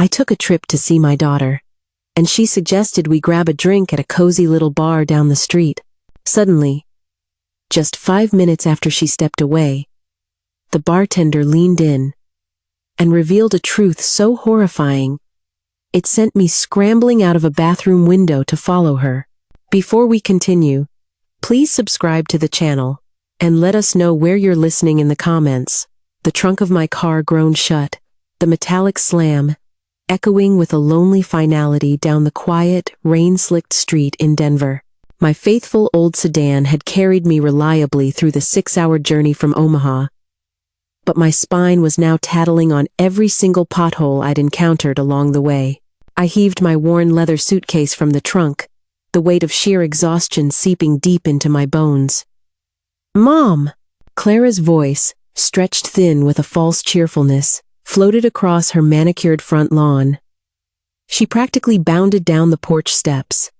I took a trip to see my daughter, and she suggested we grab a drink at a cozy little bar down the street. Suddenly, just 5 minutes after she stepped away, the bartender leaned in and revealed a truth so horrifying, it sent me scrambling out of a bathroom window to follow her. Before we continue, please subscribe to the channel and let us know where you're listening in the comments. The trunk of my car groaned shut, the metallic slam echoing with a lonely finality down the quiet, rain-slicked street in Denver. My faithful old sedan had carried me reliably through the 6-hour journey from Omaha, but my spine was now tattling on every single pothole I'd encountered along the way. I heaved my worn leather suitcase from the trunk, the weight of sheer exhaustion seeping deep into my bones. "Mom!" Clara's voice, stretched thin with a false cheerfulness, floated across her manicured front lawn. She practically bounded down the porch steps,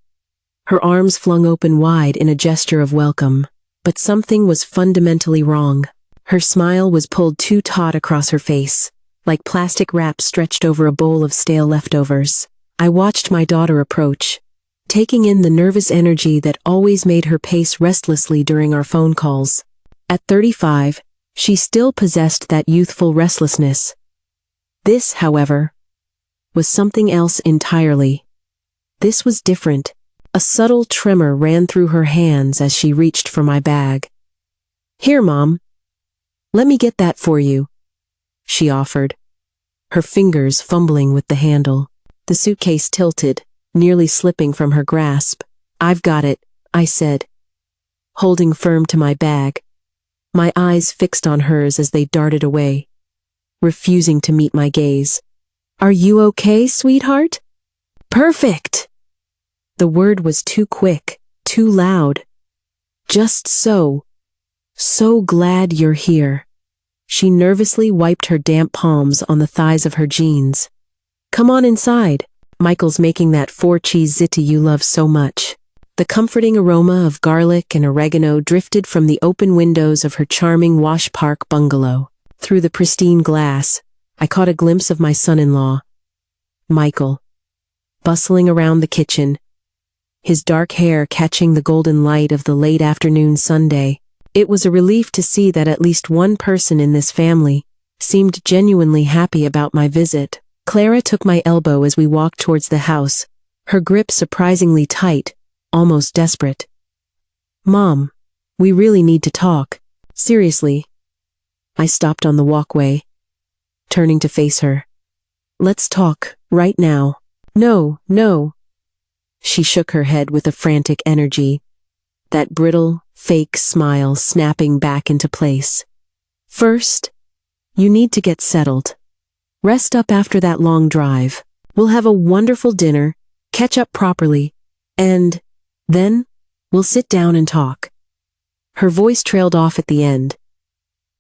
her arms flung open wide in a gesture of welcome. But something was fundamentally wrong. Her smile was pulled too taut across her face, like plastic wrap stretched over a bowl of stale leftovers. I watched my daughter approach, taking in the nervous energy that always made her pace restlessly during our phone calls. At 35, she still possessed that youthful restlessness. This, however, was something else entirely. This was different. A subtle tremor ran through her hands as she reached for my bag. "Here, Mom. Let me get that for you," she offered, her fingers fumbling with the handle. The suitcase tilted, nearly slipping from her grasp. "I've got it," I said, holding firm to my bag, my eyes fixed on hers as they darted away, refusing to meet my gaze. "Are you okay, sweetheart?" "Perfect!" The word was too quick, too loud. "Just so glad you're here." She nervously wiped her damp palms on the thighs of her jeans. "Come on inside. Michael's making that 4-cheese ziti you love so much." The comforting aroma of garlic and oregano drifted from the open windows of her charming Wash Park bungalow. Through the pristine glass, I caught a glimpse of my son-in-law, Michael, bustling around the kitchen, his dark hair catching the golden light of the late afternoon Sunday. It was a relief to see that at least one person in this family seemed genuinely happy about my visit. Clara took my elbow as we walked towards the house, her grip surprisingly tight, almost desperate. "Mom, we really need to talk. Seriously." I stopped on the walkway, turning to face her. "Let's talk, right now." No. She shook her head with a frantic energy, that brittle, fake smile snapping back into place. "First, you need to get settled. Rest up after that long drive. We'll have a wonderful dinner, catch up properly, and then we'll sit down and talk." Her voice trailed off at the end,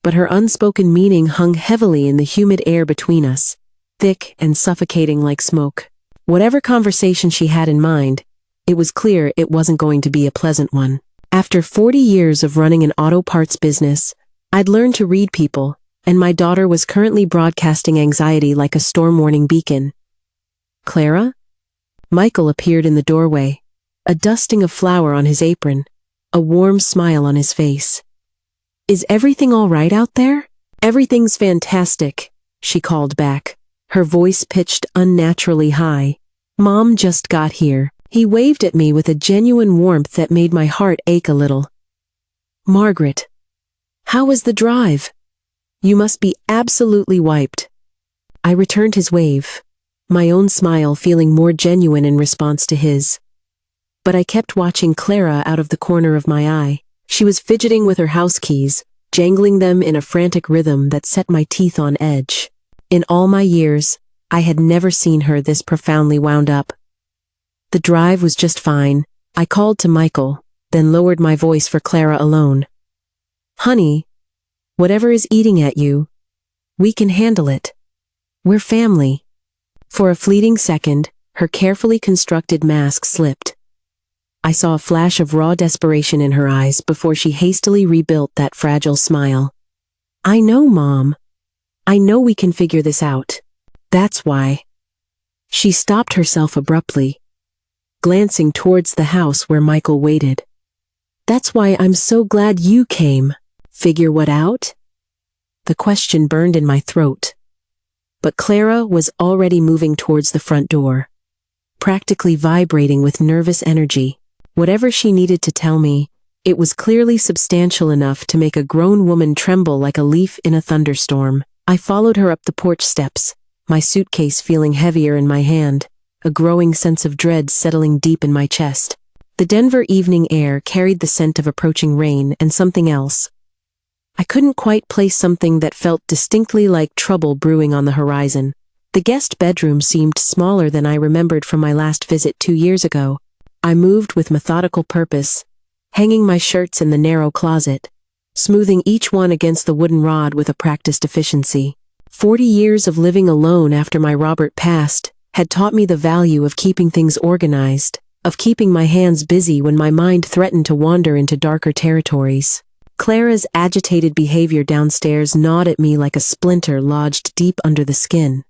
but her unspoken meaning hung heavily in the humid air between us, thick and suffocating like smoke. Whatever conversation she had in mind, it was clear it wasn't going to be a pleasant one. After 40 years of running an auto parts business, I'd learned to read people, and my daughter was currently broadcasting anxiety like a storm warning beacon. "Clara?" Michael appeared in the doorway, a dusting of flour on his apron, a warm smile on his face. "Is everything all right out there?" "Everything's fantastic," she called back, her voice pitched unnaturally high. "Mom just got here." He waved at me with a genuine warmth that made my heart ache a little. "Margaret, how was the drive? You must be absolutely wiped." I returned his wave, my own smile feeling more genuine in response to his. But I kept watching Clara out of the corner of my eye. She was fidgeting with her house keys, jangling them in a frantic rhythm that set my teeth on edge. In all my years, I had never seen her this profoundly wound up. The drive was just fine. I called to Michael, then lowered my voice for Clara alone. "Honey, whatever is eating at you, we can handle it. We're family." For a fleeting second, her carefully constructed mask slipped. I saw a flash of raw desperation in her eyes before she hastily rebuilt that fragile smile. "I know, Mom. I know we can figure this out. That's why." She stopped herself abruptly, glancing towards the house where Michael waited. "That's why I'm so glad you came. Figure what out?" The question burned in my throat. But Clara was already moving towards the front door, practically vibrating with nervous energy. Whatever she needed to tell me, it was clearly substantial enough to make a grown woman tremble like a leaf in a thunderstorm. I followed her up the porch steps, my suitcase feeling heavier in my hand, a growing sense of dread settling deep in my chest. The Denver evening air carried the scent of approaching rain and something else. I couldn't quite place something that felt distinctly like trouble brewing on the horizon. The guest bedroom seemed smaller than I remembered from my last visit 2 years ago. I moved with methodical purpose, hanging my shirts in the narrow closet, smoothing each one against the wooden rod with a practiced efficiency. 40 years of living alone after my Robert passed had taught me the value of keeping things organized, of keeping my hands busy when my mind threatened to wander into darker territories. Clara's agitated behavior downstairs gnawed at me like a splinter lodged deep under the skin.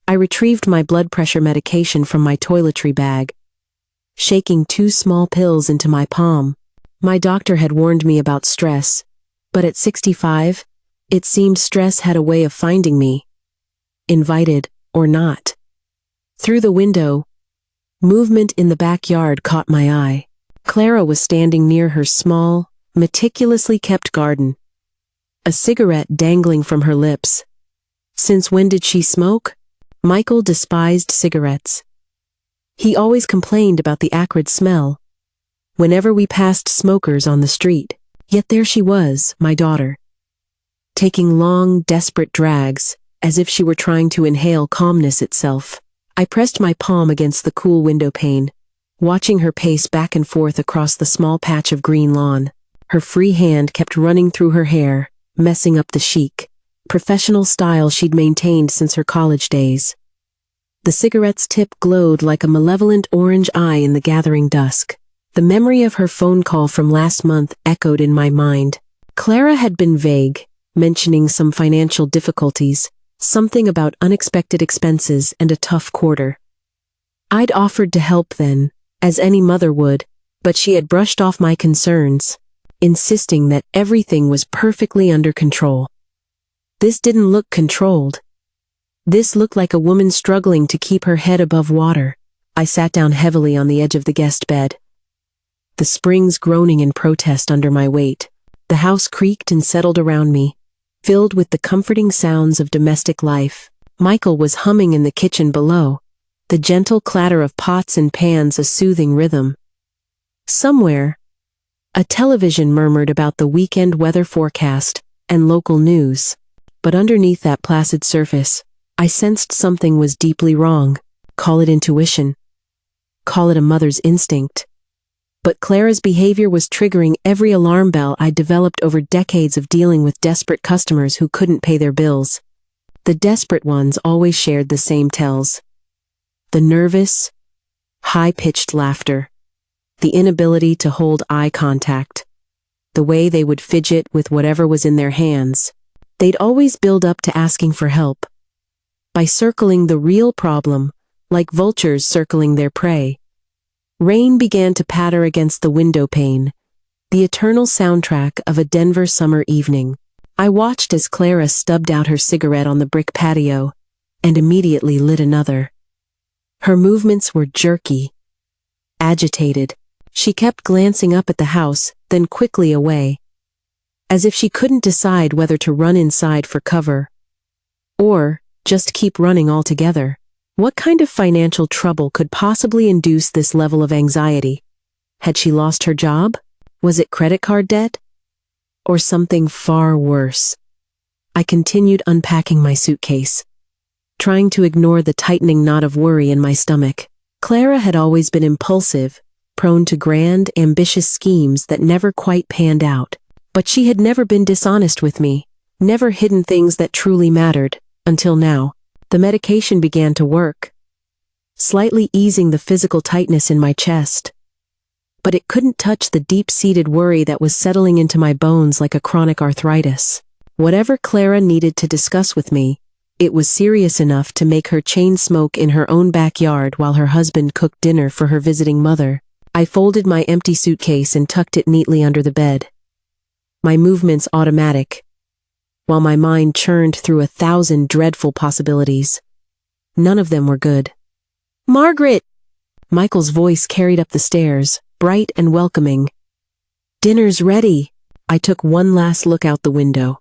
I retrieved my blood pressure medication from my toiletry bag, shaking 2 small pills into my palm. My doctor had warned me about stress, but at 65, it seemed stress had a way of finding me, invited or not. Through the window, movement in the backyard caught my eye. Clara was standing near her small, meticulously kept garden, a cigarette dangling from her lips. Since when did she smoke? Michael despised cigarettes. He always complained about the acrid smell whenever we passed smokers on the street. Yet there she was, my daughter, taking long, desperate drags, as if she were trying to inhale calmness itself. I pressed my palm against the cool window pane, watching her pace back and forth across the small patch of green lawn. Her free hand kept running through her hair, messing up the chic, professional style she'd maintained since her college days. The cigarette's tip glowed like a malevolent orange eye in the gathering dusk. The memory of her phone call from last month echoed in my mind. Clara had been vague, mentioning some financial difficulties, something about unexpected expenses and a tough quarter. I'd offered to help then, as any mother would, but she had brushed off my concerns, insisting that everything was perfectly under control. This didn't look controlled. This looked like a woman struggling to keep her head above water. I sat down heavily on the edge of the guest bed, the springs groaning in protest under my weight. The house creaked and settled around me, filled with the comforting sounds of domestic life. Michael was humming in the kitchen below, the gentle clatter of pots and pans a soothing rhythm. Somewhere, a television murmured about the weekend weather forecast and local news. But underneath that placid surface, I sensed something was deeply wrong. Call it intuition. Call it a mother's instinct. But Clara's behavior was triggering every alarm bell I'd developed over decades of dealing with desperate customers who couldn't pay their bills. The desperate ones always shared the same tells. The nervous, high-pitched laughter, the inability to hold eye contact, the way they would fidget with whatever was in their hands. They'd always build up to asking for help, by circling the real problem, like vultures circling their prey. Rain began to patter against the window pane, the eternal soundtrack of a Denver summer evening. I watched as Clara stubbed out her cigarette on the brick patio, and immediately lit another. Her movements were jerky, agitated. She kept glancing up at the house, then quickly away, as if she couldn't decide whether to run inside for cover, or just keep running altogether. What kind of financial trouble could possibly induce this level of anxiety? Had she lost her job? Was it credit card debt? Or something far worse? I continued unpacking my suitcase, trying to ignore the tightening knot of worry in my stomach. Clara had always been impulsive, prone to grand, ambitious schemes that never quite panned out. But she had never been dishonest with me, never hidden things that truly mattered, until now. The medication began to work, slightly easing the physical tightness in my chest. But it couldn't touch the deep-seated worry that was settling into my bones like a chronic arthritis. Whatever Clara needed to discuss with me, It was serious enough to make her chain smoke in her own backyard while her husband cooked dinner for her visiting mother. I folded my empty suitcase and tucked it neatly under the bed. My movements automatic, while my mind churned through 1,000 dreadful possibilities. None of them were good. "Margaret!" Michael's voice carried up the stairs, bright and welcoming. "Dinner's ready." I took one last look out the window.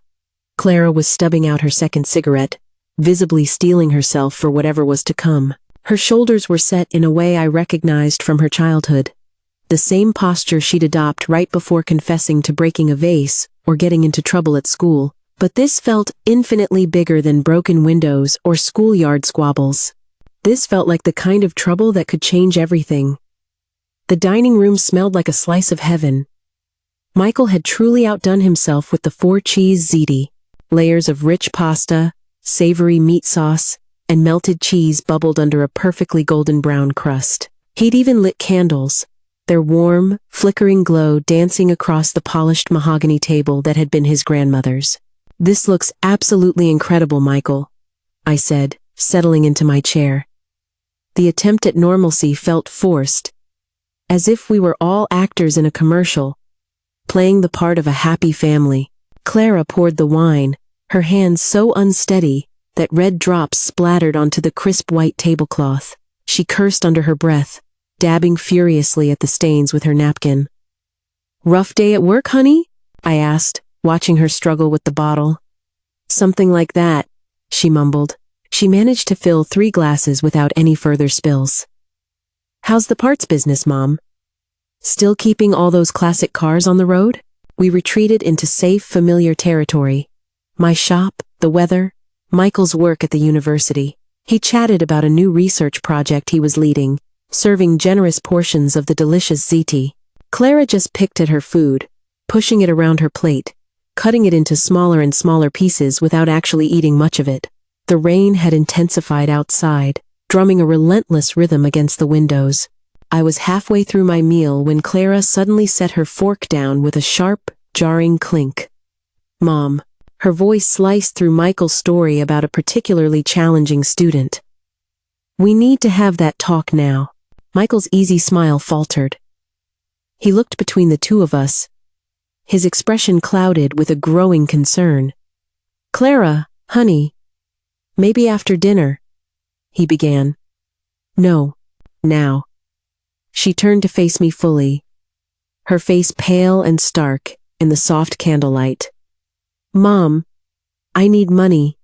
Clara was stubbing out her second cigarette, visibly steeling herself for whatever was to come. Her shoulders were set in a way I recognized from her childhood. The same posture she'd adopt right before confessing to breaking a vase or getting into trouble at school. But this felt infinitely bigger than broken windows or schoolyard squabbles. This felt like the kind of trouble that could change everything. The dining room smelled like a slice of heaven. Michael had truly outdone himself with the 4-cheese ziti. Layers of rich pasta, savory meat sauce, and melted cheese bubbled under a perfectly golden brown crust. He'd even lit candles, their warm, flickering glow dancing across the polished mahogany table that had been his grandmother's. "This looks absolutely incredible, Michael," I said, settling into my chair. The attempt at normalcy felt forced, as if we were all actors in a commercial, playing the part of a happy family. Clara poured the wine, her hands so unsteady that red drops splattered onto the crisp white tablecloth. She cursed under her breath, dabbing furiously at the stains with her napkin. "Rough day at work, honey?" I asked, watching her struggle with the bottle. "Something like that," she mumbled. She managed to fill 3 glasses without any further spills. "How's the parts business, Mom? Still keeping all those classic cars on the road?" We retreated into safe, familiar territory. My shop, the weather, Michael's work at the university. He chatted about a new research project he was leading, serving generous portions of the delicious ziti. Clara just picked at her food, pushing it around her plate, cutting it into smaller and smaller pieces without actually eating much of it. The rain had intensified outside, drumming a relentless rhythm against the windows. I was halfway through my meal when Clara suddenly set her fork down with a sharp, jarring clink. "Mom." Her voice sliced through Michael's story about a particularly challenging student. "We need to have that talk now." Michael's easy smile faltered. He looked between the two of us, his expression clouded with a growing concern. "Clara, honey, maybe after dinner," he began. "No, now." She turned to face me fully, her face pale and stark in the soft candlelight. "Mom, I need money.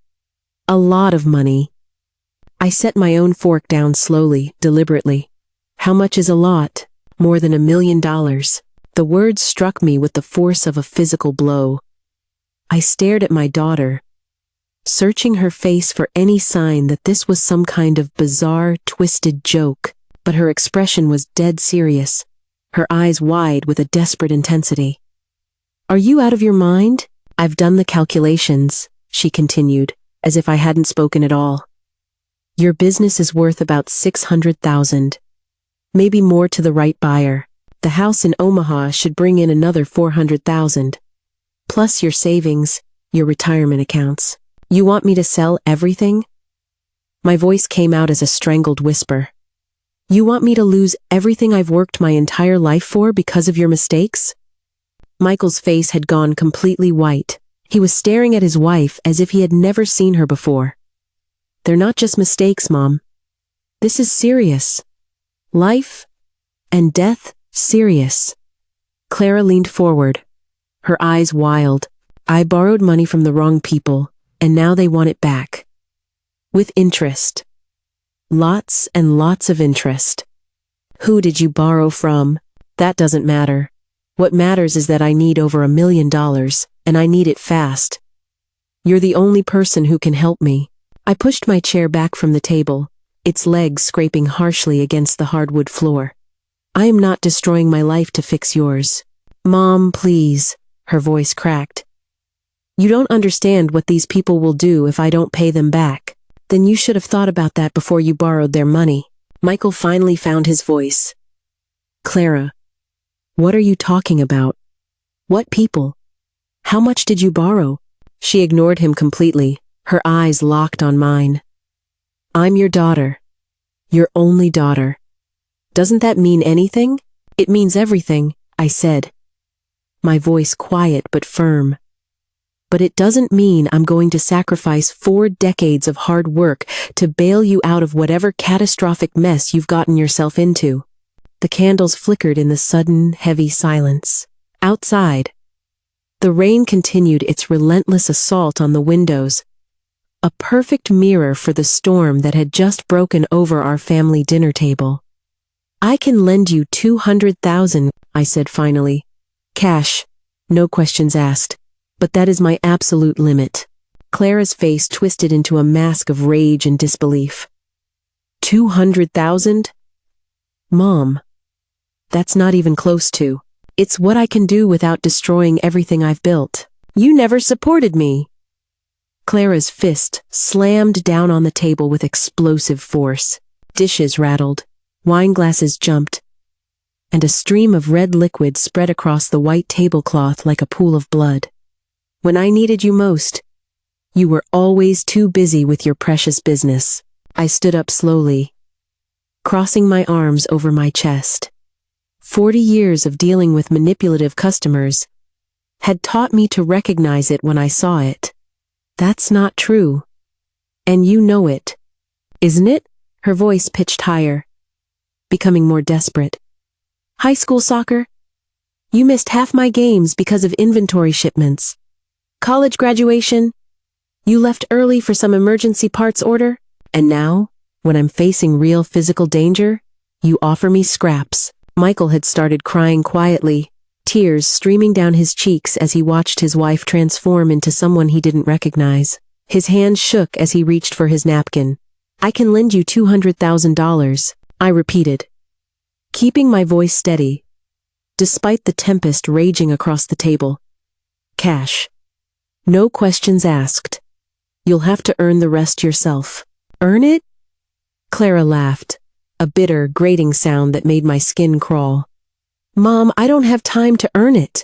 A lot of money." I set my own fork down slowly, deliberately. "How much is a lot?" "More than $1 million. The words struck me with the force of a physical blow. I stared at my daughter, searching her face for any sign that this was some kind of bizarre, twisted joke, but her expression was dead serious, her eyes wide with a desperate intensity. "Are you out of your mind?" "I've done the calculations," she continued, as if I hadn't spoken at all. "Your business is worth about $600,000. Maybe more to the right buyer. The house in Omaha should bring in another $400,000. Plus your savings, your retirement accounts. You want me to sell everything?" My voice came out as a strangled whisper. "You want me to lose everything I've worked my entire life for because of your mistakes?" Michael's face had gone completely white. He was staring at his wife as if he had never seen her before. "They're not just mistakes, Mom. This is serious. Life and death serious." Clara leaned forward, her eyes wild. "I borrowed money from the wrong people, and now they want it back. With interest. Lots and lots of interest." "Who did you borrow from?" "That doesn't matter. What matters is that I need over $1 million, and I need it fast. You're the only person who can help me." I pushed my chair back from the table, its legs scraping harshly against the hardwood floor. "I am not destroying my life to fix yours." "Mom, please," her voice cracked. "You don't understand what these people will do if I don't pay them back. Then you should have thought about that before you borrowed their money." Michael finally found his voice. "Clara, what are you talking about? What people? How much did you borrow?" She ignored him completely, Her eyes locked on mine. I'm your daughter. Your only daughter. Doesn't that mean anything? It means everything, I said, my voice quiet but firm. But it doesn't mean I'm going to sacrifice 4 decades of hard work to bail you out of whatever catastrophic mess you've gotten yourself into. The candles flickered in the sudden, heavy silence. Outside, the rain continued its relentless assault on the windows, a perfect mirror for the storm that had just broken over our family dinner table. I can lend you $200,000, I said finally. Cash, no questions asked, but that is my absolute limit. Clara's face twisted into a mask of rage and disbelief. 200,000? Mom, that's not even close to. It's what I can do without destroying everything I've built. You never supported me. Clara's fist slammed down on the table with explosive force. Dishes rattled, wine glasses jumped, and a stream of red liquid spread across the white tablecloth like a pool of blood. When I needed you most, you were always too busy with your precious business. I stood up slowly, crossing my arms over my chest. 40 years of dealing with manipulative customers had taught me to recognize it when I saw it. That's not true. And you know it, isn't it? Her voice pitched higher, becoming more desperate. High school soccer? You missed half my games because of inventory shipments. College graduation? You left early for some emergency parts order? And now, when I'm facing real physical danger, you offer me scraps. Michael had started crying quietly, tears streaming down his cheeks as he watched his wife transform into someone he didn't recognize. His hand shook as he reached for his napkin. I can lend you $200,000, I repeated, keeping my voice steady, despite the tempest raging across the table. Cash. No questions asked. You'll have to earn the rest yourself. Earn it? Clara laughed, a bitter, grating sound that made my skin crawl. Mom, I don't have time to earn it.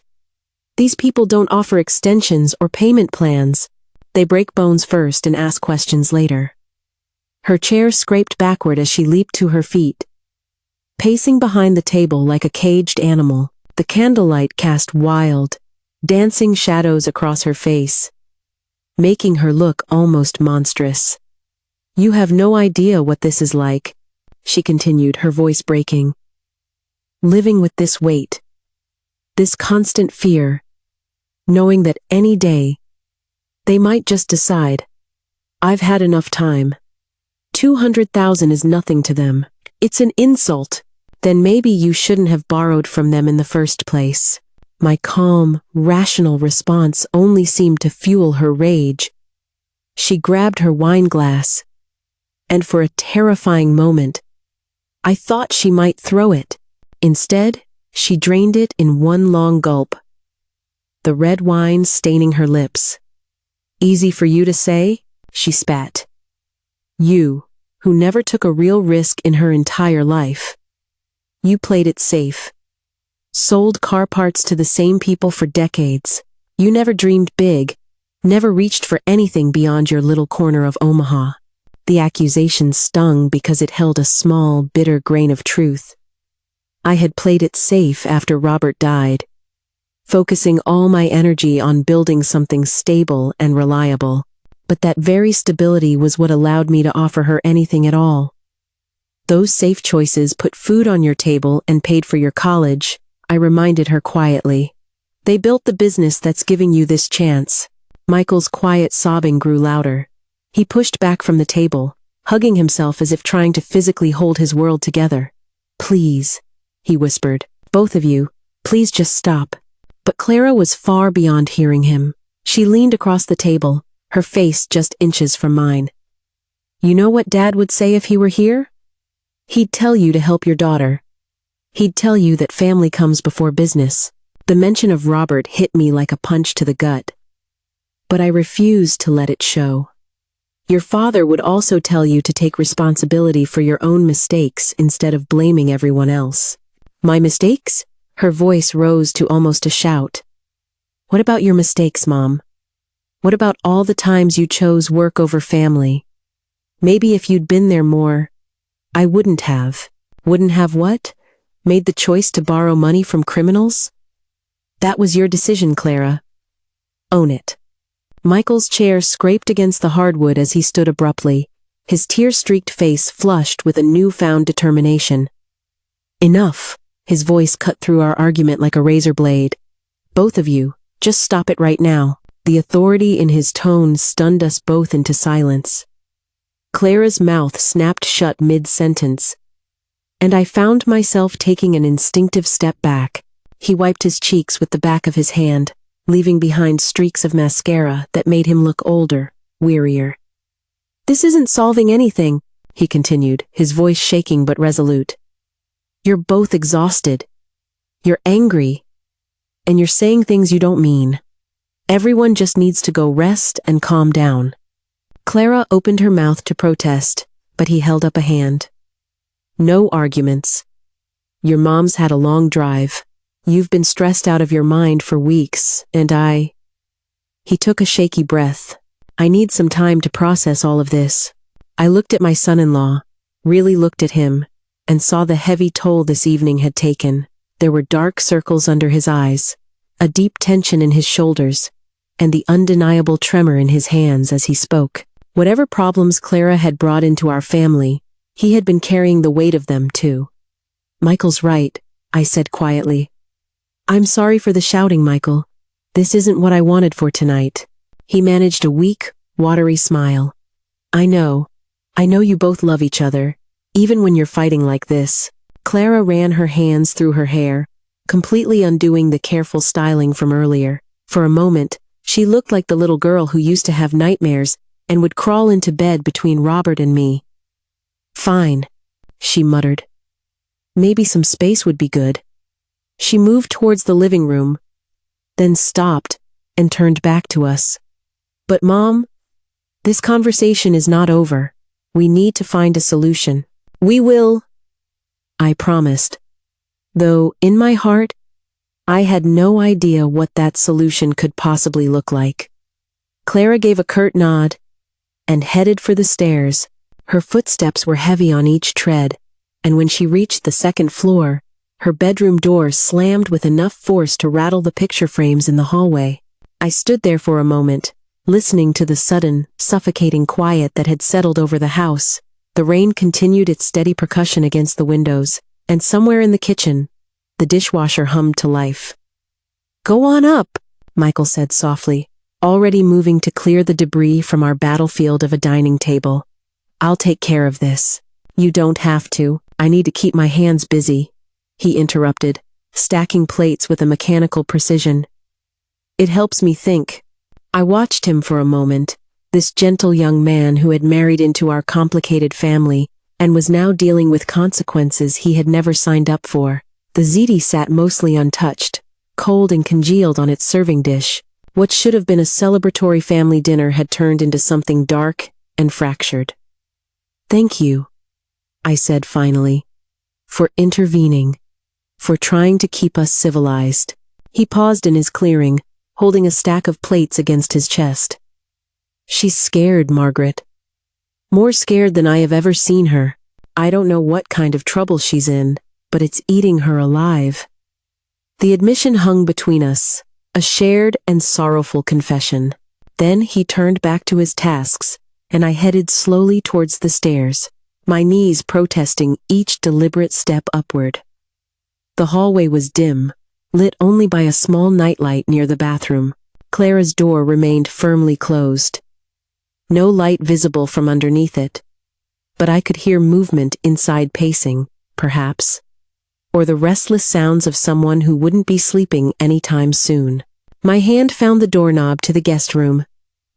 These people don't offer extensions or payment plans. They break bones first and ask questions later. Her chair scraped backward as she leaped to her feet, pacing behind the table like a caged animal. The candlelight cast wild, dancing shadows across her face, making her look almost monstrous. You have no idea what this is like, she continued, her voice breaking. Living with this weight, this constant fear, knowing that any day, they might just decide, I've had enough time. 200,000 is nothing to them. It's an insult. Then maybe you shouldn't have borrowed from them in the first place. My calm, rational response only seemed to fuel her rage. She grabbed her wine glass, and for a terrifying moment, I thought she might throw it. Instead, she drained it in one long gulp, the red wine staining her lips. Easy for you to say, she spat. You, who never took a real risk in her entire life. You played it safe. Sold car parts to the same people for decades. You never dreamed big, never reached for anything beyond your little corner of Omaha. The accusation stung because it held a small, bitter grain of truth. I had played it safe after Robert died, focusing all my energy on building something stable and reliable. But that very stability was what allowed me to offer her anything at all. Those safe choices put food on your table and paid for your college, I reminded her quietly. They built the business that's giving you this chance. Michael's quiet sobbing grew louder. He pushed back from the table, hugging himself as if trying to physically hold his world together. Please, he whispered, both of you, please just stop. But Clara was far beyond hearing him. She leaned across the table, her face just inches from mine. You know what Dad would say if he were here? He'd tell you to help your daughter. He'd tell you that family comes before business. The mention of Robert hit me like a punch to the gut. But I refused to let it show. Your father would also tell you to take responsibility for your own mistakes instead of blaming everyone else. My mistakes? Her voice rose to almost a shout. What about your mistakes, Mom? What about all the times you chose work over family? Maybe if you'd been there more, I wouldn't have. Wouldn't have what? Made the choice to borrow money from criminals? That was your decision, Clara. Own it. Michael's chair scraped against the hardwood as he stood abruptly, his tear-streaked face flushed with a newfound determination. Enough. His voice cut through our argument like a razor blade. Both of you, just stop it right now. The authority in his tone stunned us both into silence. Clara's mouth snapped shut mid-sentence, and I found myself taking an instinctive step back. He wiped his cheeks with the back of his hand, leaving behind streaks of mascara that made him look older, wearier. This isn't solving anything, he continued, his voice shaking but resolute. You're both exhausted. You're angry. And you're saying things you don't mean. Everyone just needs to go rest and calm down. Clara opened her mouth to protest, but he held up a hand. No arguments. Your mom's had a long drive. You've been stressed out of your mind for weeks, and He took a shaky breath. I need some time to process all of this. I looked at my son-in-law, really looked at him, and saw the heavy toll this evening had taken. There were dark circles under his eyes, a deep tension in his shoulders, and the undeniable tremor in his hands as he spoke. Whatever problems Clara had brought into our family, he had been carrying the weight of them too. Michael's right, I said quietly. I'm sorry for the shouting, Michael. This isn't what I wanted for tonight. He managed a weak, watery smile. I know you both love each other, even when you're fighting like this. Clara ran her hands through her hair, completely undoing the careful styling from earlier. For a moment, she looked like the little girl who used to have nightmares and would crawl into bed between Robert and me. Fine, she muttered. Maybe some space would be good. She moved towards the living room, then stopped and turned back to us. But Mom, this conversation is not over. We need to find a solution. We will, I promised. Though, in my heart, I had no idea what that solution could possibly look like. Clara gave a curt nod and headed for the stairs. Her footsteps were heavy on each tread, and when she reached the second floor, her bedroom door slammed with enough force to rattle the picture frames in the hallway. I stood there for a moment, listening to the sudden, suffocating quiet that had settled over the house. The rain continued its steady percussion against the windows, and somewhere in the kitchen, the dishwasher hummed to life. Go on up, Michael said softly, already moving to clear the debris from our battlefield of a dining table. I'll take care of this. You don't have to. I need to keep my hands busy, he interrupted, stacking plates with a mechanical precision. It helps me think. I watched him for a moment, this gentle young man who had married into our complicated family and was now dealing with consequences he had never signed up for. The ziti sat mostly untouched, cold and congealed on its serving dish. What should have been a celebratory family dinner had turned into something dark and fractured. Thank you, I said finally, for intervening, for trying to keep us civilized. He paused in his clearing, holding a stack of plates against his chest. She's scared, Margaret. More scared than I have ever seen her. I don't know what kind of trouble she's in, but it's eating her alive. The admission hung between us, a shared and sorrowful confession. Then he turned back to his tasks, and I headed slowly towards the stairs, my knees protesting each deliberate step upward. The hallway was dim, lit only by a small nightlight near the bathroom. Clara's door remained firmly closed. No light visible from underneath it, but I could hear movement inside pacing, perhaps, or the restless sounds of someone who wouldn't be sleeping anytime soon. My hand found the doorknob to the guest room,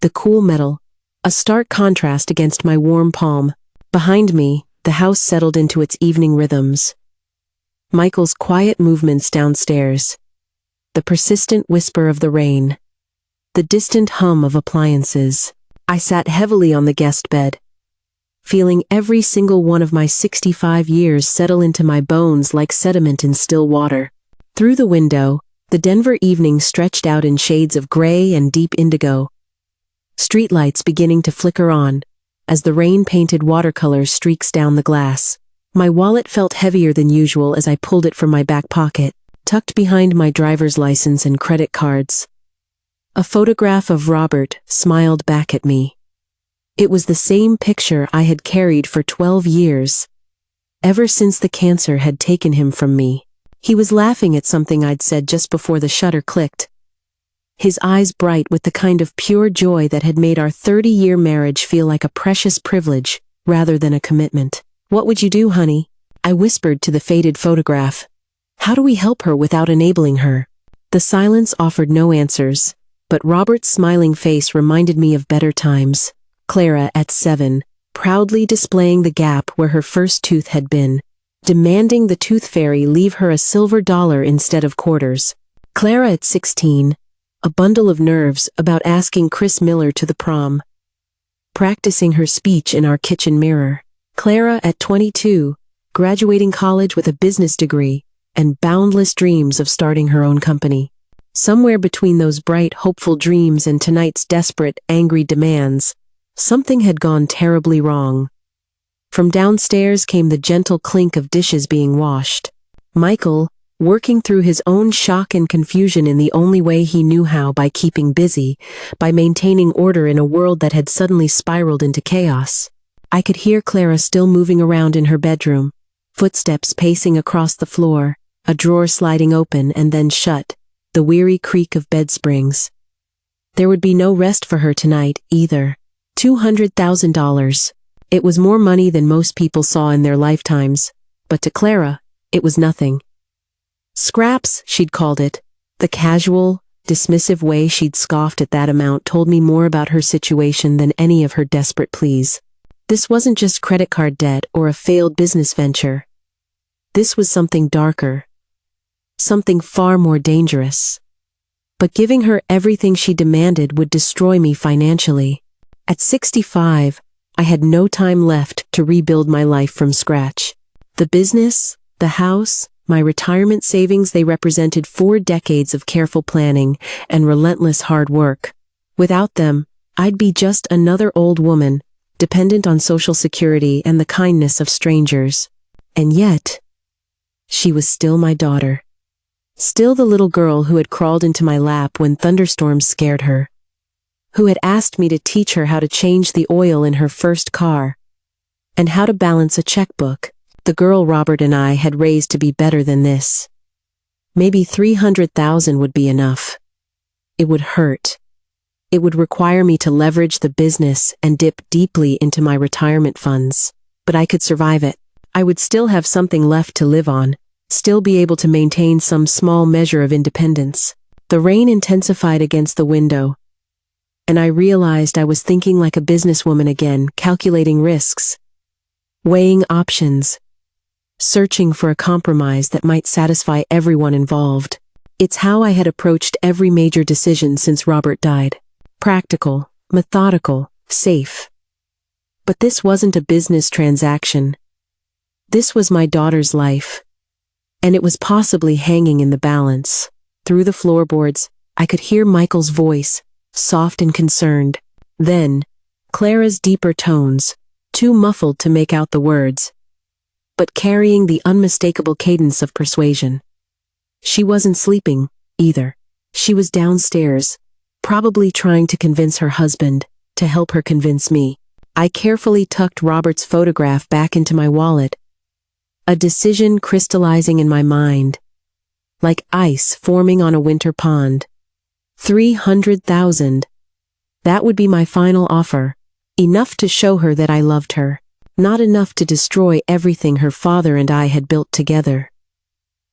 the cool metal, a stark contrast against my warm palm. Behind me, the house settled into its evening rhythms. Michael's quiet movements downstairs, the persistent whisper of the rain, the distant hum of appliances. I sat heavily on the guest bed, feeling every single one of my 65 years settle into my bones like sediment in still water. Through the window, the Denver evening stretched out in shades of gray and deep indigo, streetlights beginning to flicker on, as the rain painted watercolor streaks down the glass. My wallet felt heavier than usual as I pulled it from my back pocket, tucked behind my driver's license and credit cards. A photograph of Robert smiled back at me. It was the same picture I had carried for 12 years, ever since the cancer had taken him from me. He was laughing at something I'd said just before the shutter clicked, his eyes bright with the kind of pure joy that had made our 30-year marriage feel like a precious privilege rather than a commitment. "What would you do, honey?" I whispered to the faded photograph. "How do we help her without enabling her?" The silence offered no answers, but Robert's smiling face reminded me of better times. Clara at 7, proudly displaying the gap where her first tooth had been, demanding the tooth fairy leave her a silver dollar instead of quarters. Clara at 16, a bundle of nerves about asking Chris Miller to the prom, practicing her speech in our kitchen mirror. Clara at 22, graduating college with a business degree and boundless dreams of starting her own company. Somewhere between those bright, hopeful dreams and tonight's desperate, angry demands, something had gone terribly wrong. From downstairs came the gentle clink of dishes being washed. Michael, working through his own shock and confusion in the only way he knew how, by keeping busy, by maintaining order in a world that had suddenly spiraled into chaos. I could hear Clara still moving around in her bedroom, footsteps pacing across the floor, a drawer sliding open and then shut, the weary creak of bed springs. There would be no rest for her tonight, either. $200,000. It was more money than most people saw in their lifetimes, but to Clara, it was nothing. Scraps, she'd called it. The casual, dismissive way she'd scoffed at that amount told me more about her situation than any of her desperate pleas. This wasn't just credit card debt or a failed business venture. This was something darker. Something far more dangerous. But giving her everything she demanded would destroy me financially. At 65, I had no time left to rebuild my life from scratch. The business, the house, my retirement savings, they represented 4 decades of careful planning and relentless hard work. Without them, I'd be just another old woman, dependent on Social Security and the kindness of strangers. And yet, she was still my daughter. Still the little girl who had crawled into my lap when thunderstorms scared her, who had asked me to teach her how to change the oil in her first car, and how to balance a checkbook. The girl Robert and I had raised to be better than this. Maybe 300,000 would be enough. It would hurt. It would require me to leverage the business and dip deeply into my retirement funds. But I could survive it. I would still have something left to live on, still be able to maintain some small measure of independence. The rain intensified against the window, and I realized I was thinking like a businesswoman again, calculating risks, weighing options, searching for a compromise that might satisfy everyone involved. It's how I had approached every major decision since Robert died. Practical, methodical, safe. But this wasn't a business transaction. This was my daughter's life. And it was possibly hanging in the balance. Through the floorboards, I could hear Michael's voice, soft and concerned. Then, Clara's deeper tones, too muffled to make out the words, but carrying the unmistakable cadence of persuasion. She wasn't sleeping, either. She was downstairs, probably trying to convince her husband, to help her convince me. I carefully tucked Robert's photograph back into my wallet, a decision crystallizing in my mind, like ice forming on a winter pond. 300,000. That would be my final offer. Enough to show her that I loved her. Not enough to destroy everything her father and I had built together.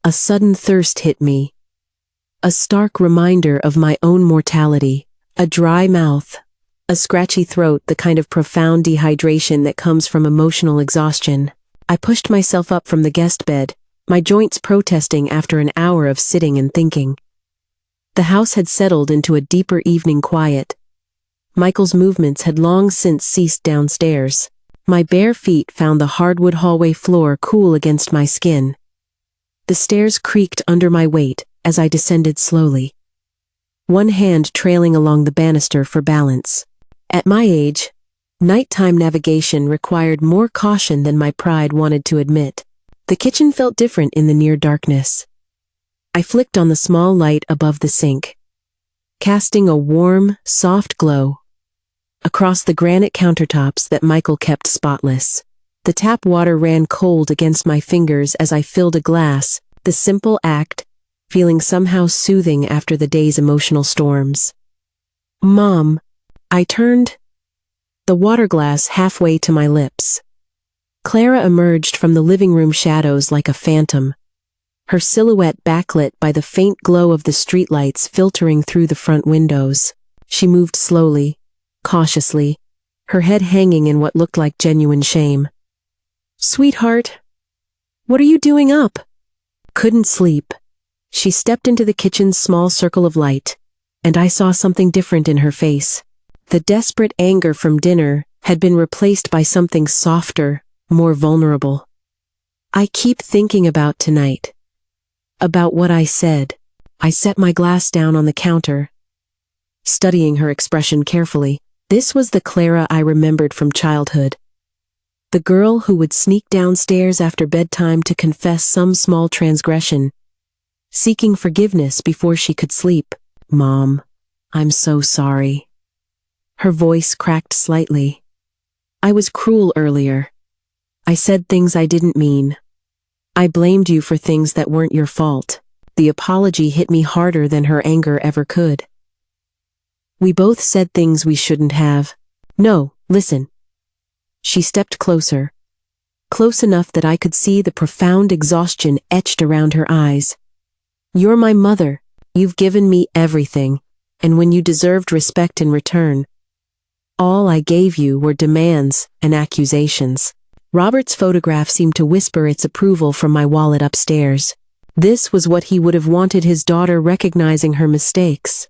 A sudden thirst hit me. A stark reminder of my own mortality. A dry mouth. A scratchy throat, the kind of profound dehydration that comes from emotional exhaustion. I pushed myself up from the guest bed, my joints protesting after an hour of sitting and thinking. The house had settled into a deeper evening quiet. Michael's movements had long since ceased downstairs. My bare feet found the hardwood hallway floor cool against my skin. The stairs creaked under my weight as I descended slowly, one hand trailing along the banister for balance. At my age, nighttime navigation required more caution than my pride wanted to admit. The kitchen felt different in the near darkness. I flicked on the small light above the sink, casting a warm, soft glow across the granite countertops that Michael kept spotless. The tap water ran cold against my fingers as I filled a glass, the simple act feeling somehow soothing after the day's emotional storms. "Mom," I turned the water glass halfway to my lips. Clara emerged from the living room shadows like a phantom, her silhouette backlit by the faint glow of the streetlights filtering through the front windows. She moved slowly, cautiously, her head hanging in what looked like genuine shame. "Sweetheart, what are you doing up?" "Couldn't sleep." She stepped into the kitchen's small circle of light, and I saw something different in her face. The desperate anger from dinner had been replaced by something softer, more vulnerable. "I keep thinking about tonight. About what I said." I set my glass down on the counter, studying her expression carefully. This was the Clara I remembered from childhood. The girl who would sneak downstairs after bedtime to confess some small transgression, seeking forgiveness before she could sleep. "Mom, I'm so sorry." Her voice cracked slightly. "I was cruel earlier. I said things I didn't mean. I blamed you for things that weren't your fault." The apology hit me harder than her anger ever could. "We both said things we shouldn't have. No, listen." She stepped closer, close enough that I could see the profound exhaustion etched around her eyes. "You're my mother. You've given me everything, and when you deserved respect in return, all I gave you were demands and accusations." Robert's photograph seemed to whisper its approval from my wallet upstairs. This was what he would have wanted his daughter, recognizing her mistakes,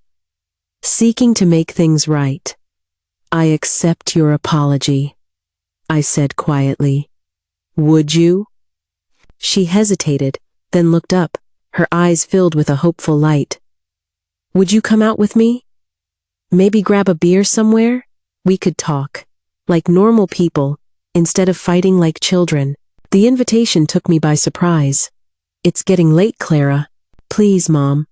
seeking to make things right. "I accept your apology," I said quietly. "Would you?" She hesitated, then looked up, her eyes filled with a hopeful light. "Would you come out with me? Maybe grab a beer somewhere? We could talk, like normal people, instead of fighting like children." The invitation took me by surprise. "It's getting late, Clara. Please, Mom.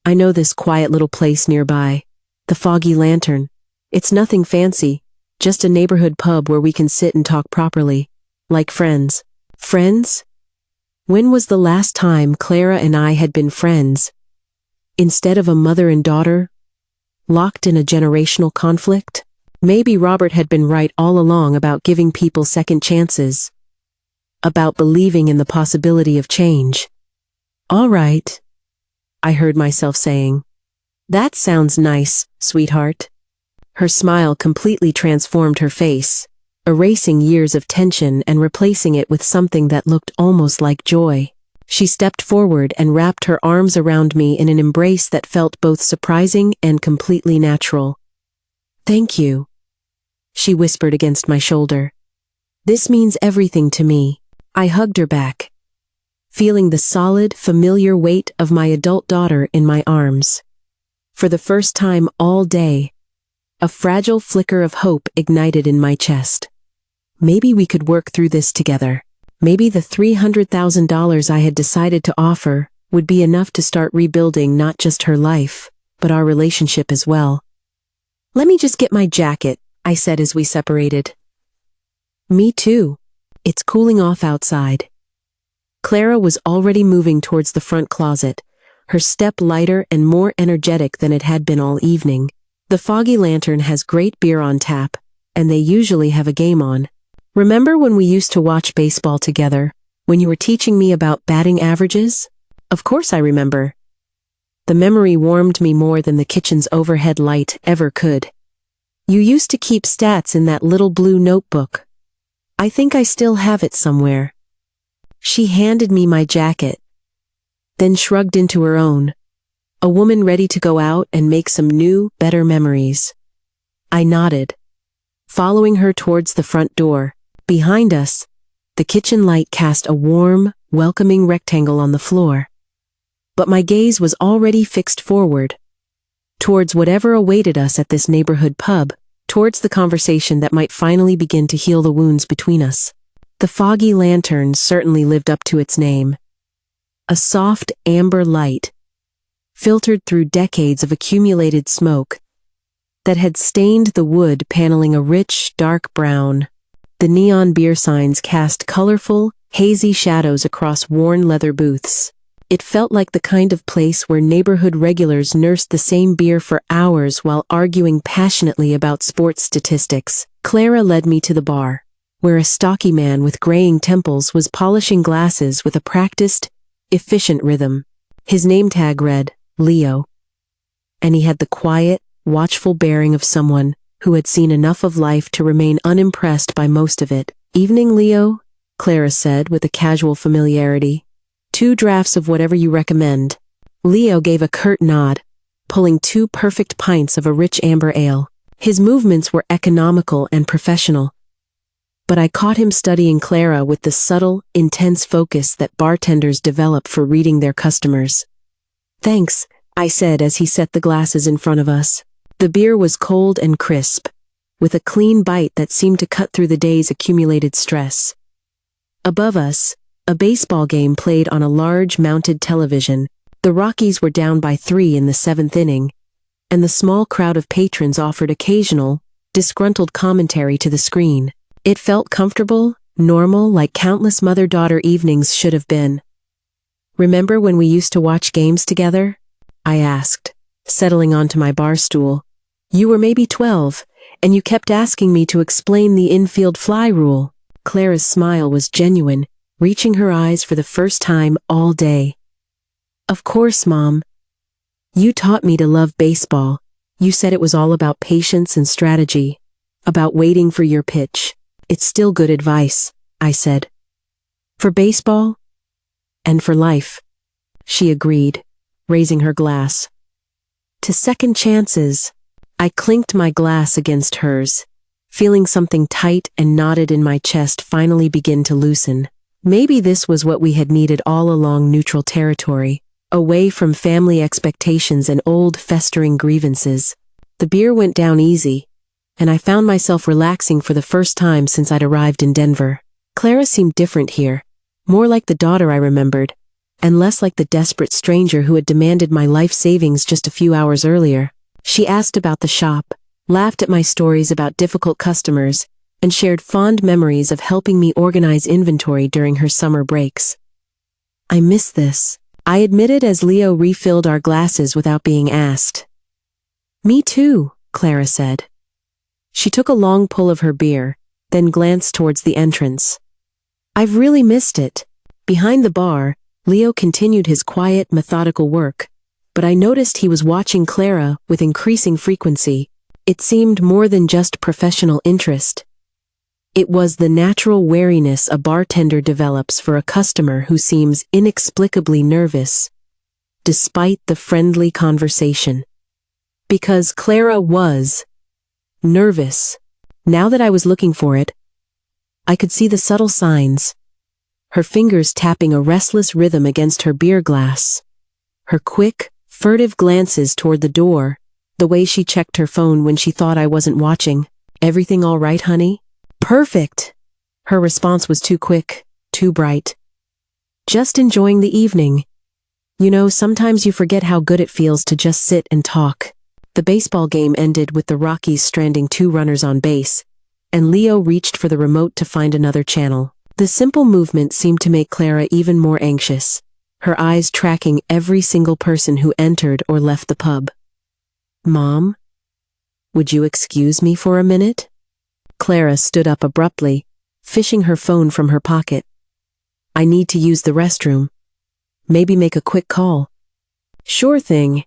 I know this quiet little place nearby. The Foggy Lantern. It's nothing fancy, just a neighborhood pub where we can sit and talk properly, like friends." Friends? When was the last time Clara and I had been friends? Instead of a mother and daughter, locked in a generational conflict? Maybe Robert had been right all along about giving people second chances, about believing in the possibility of change. "All right," I heard myself saying. "That sounds nice, sweetheart." Her smile completely transformed her face, erasing years of tension and replacing it with something that looked almost like joy. She stepped forward and wrapped her arms around me in an embrace that felt both surprising and completely natural. "Thank you," she whispered against my shoulder. "This means everything to me." I hugged her back, feeling the solid, familiar weight of my adult daughter in my arms. For the first time all day, a fragile flicker of hope ignited in my chest. Maybe we could work through this together. Maybe the $300,000 I had decided to offer would be enough to start rebuilding not just her life, but our relationship as well. "Let me just get my jacket," I said as we separated. "Me too. It's cooling off outside." Clara was already moving towards the front closet, her step lighter and more energetic than it had been all evening. The Foggy Lantern has great beer on tap, and they usually have a game on. "Remember when we used to watch baseball together, when you were teaching me about batting averages?" Of course I remember. The memory warmed me more than the kitchen's overhead light ever could. "You used to keep stats in that little blue notebook. I think I still have it somewhere." She handed me my jacket, then shrugged into her own, a woman ready to go out and make some new, better memories. I nodded, following her towards the front door. Behind us, the kitchen light cast a warm, welcoming rectangle on the floor. But my gaze was already fixed forward, towards whatever awaited us at this neighborhood pub, towards the conversation that might finally begin to heal the wounds between us. The foggy lantern certainly lived up to its name. A soft amber light, filtered through decades of accumulated smoke, that had stained the wood paneling a rich, dark brown. The neon beer signs cast colorful, hazy shadows across worn leather booths. It felt like the kind of place where neighborhood regulars nursed the same beer for hours while arguing passionately about sports statistics. Clara led me to the bar, where a stocky man with graying temples was polishing glasses with a practiced, efficient rhythm. His name tag read, Leo. And he had the quiet, watchful bearing of someone who had seen enough of life to remain unimpressed by most of it. "Evening, Leo," Clara said with a casual familiarity. "2 drafts of whatever you recommend." Leo gave a curt nod, pulling 2 perfect pints of a rich amber ale. His movements were economical and professional, but I caught him studying Clara with the subtle, intense focus that bartenders develop for reading their customers. "Thanks," I said as he set the glasses in front of us. The beer was cold and crisp, with a clean bite that seemed to cut through the day's accumulated stress. Above us, a baseball game played on a large mounted television. The Rockies were down by 3 in the 7th inning, and the small crowd of patrons offered occasional, disgruntled commentary to the screen. It felt comfortable, normal, like countless mother-daughter evenings should have been. "Remember when we used to watch games together?" I asked, settling onto my bar stool. "You were maybe 12, and you kept asking me to explain the infield fly rule." Clara's smile was genuine, reaching her eyes for the first time all day. "Of course, Mom. You taught me to love baseball. You said it was all about patience and strategy, about waiting for your pitch. It's still good advice," I said. "For baseball? And for life," she agreed, raising her glass. "To second chances." I clinked my glass against hers, feeling something tight and knotted in my chest finally begin to loosen. Maybe this was what we had needed all along: neutral territory, away from family expectations and old festering grievances. The beer went down easy, and I found myself relaxing for the first time since I'd arrived in Denver. Clara seemed different here, more like the daughter I remembered, and less like the desperate stranger who had demanded my life savings just a few hours earlier. She asked about the shop, laughed at my stories about difficult customers, and shared fond memories of helping me organize inventory during her summer breaks. "I miss this," I admitted as Leo refilled our glasses without being asked. "Me too," Clara said. She took a long pull of her beer, then glanced towards the entrance. "I've really missed it." Behind the bar, Leo continued his quiet, methodical work, but I noticed he was watching Clara with increasing frequency. It seemed more than just professional interest. It was the natural wariness a bartender develops for a customer who seems inexplicably nervous, despite the friendly conversation. Because Clara was nervous. Now that I was looking for it, I could see the subtle signs. Her fingers tapping a restless rhythm against her beer glass. Her quick, furtive glances toward the door, the way she checked her phone when she thought I wasn't watching. "Everything all right, honey?" "Perfect." Her response was too quick, too bright. "Just enjoying the evening. You know, sometimes you forget how good it feels to just sit and talk." The baseball game ended with the Rockies stranding 2 runners on base, and Leo reached for the remote to find another channel. The simple movement seemed to make Clara even more anxious, her eyes tracking every single person who entered or left the pub. "Mom, would you excuse me for a minute?" Clara stood up abruptly, fishing her phone from her pocket. "I need to use the restroom. Maybe make a quick call." "Sure thing."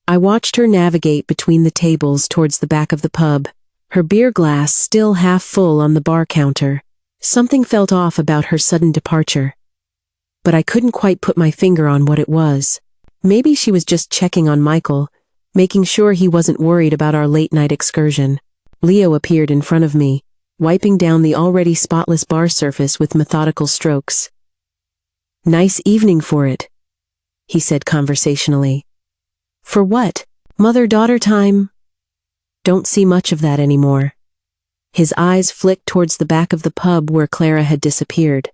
I watched her navigate between the tables towards the back of the pub, her beer glass still half full on the bar counter. Something felt off about her sudden departure, but I couldn't quite put my finger on what it was. Maybe she was just checking on Michael, making sure he wasn't worried about our late-night excursion. Leo appeared in front of me, wiping down the already spotless bar surface with methodical strokes. "Nice evening for it," he said conversationally. "For what? Mother-daughter time?" "Don't see much of that anymore." His eyes flicked towards the back of the pub where Clara had disappeared.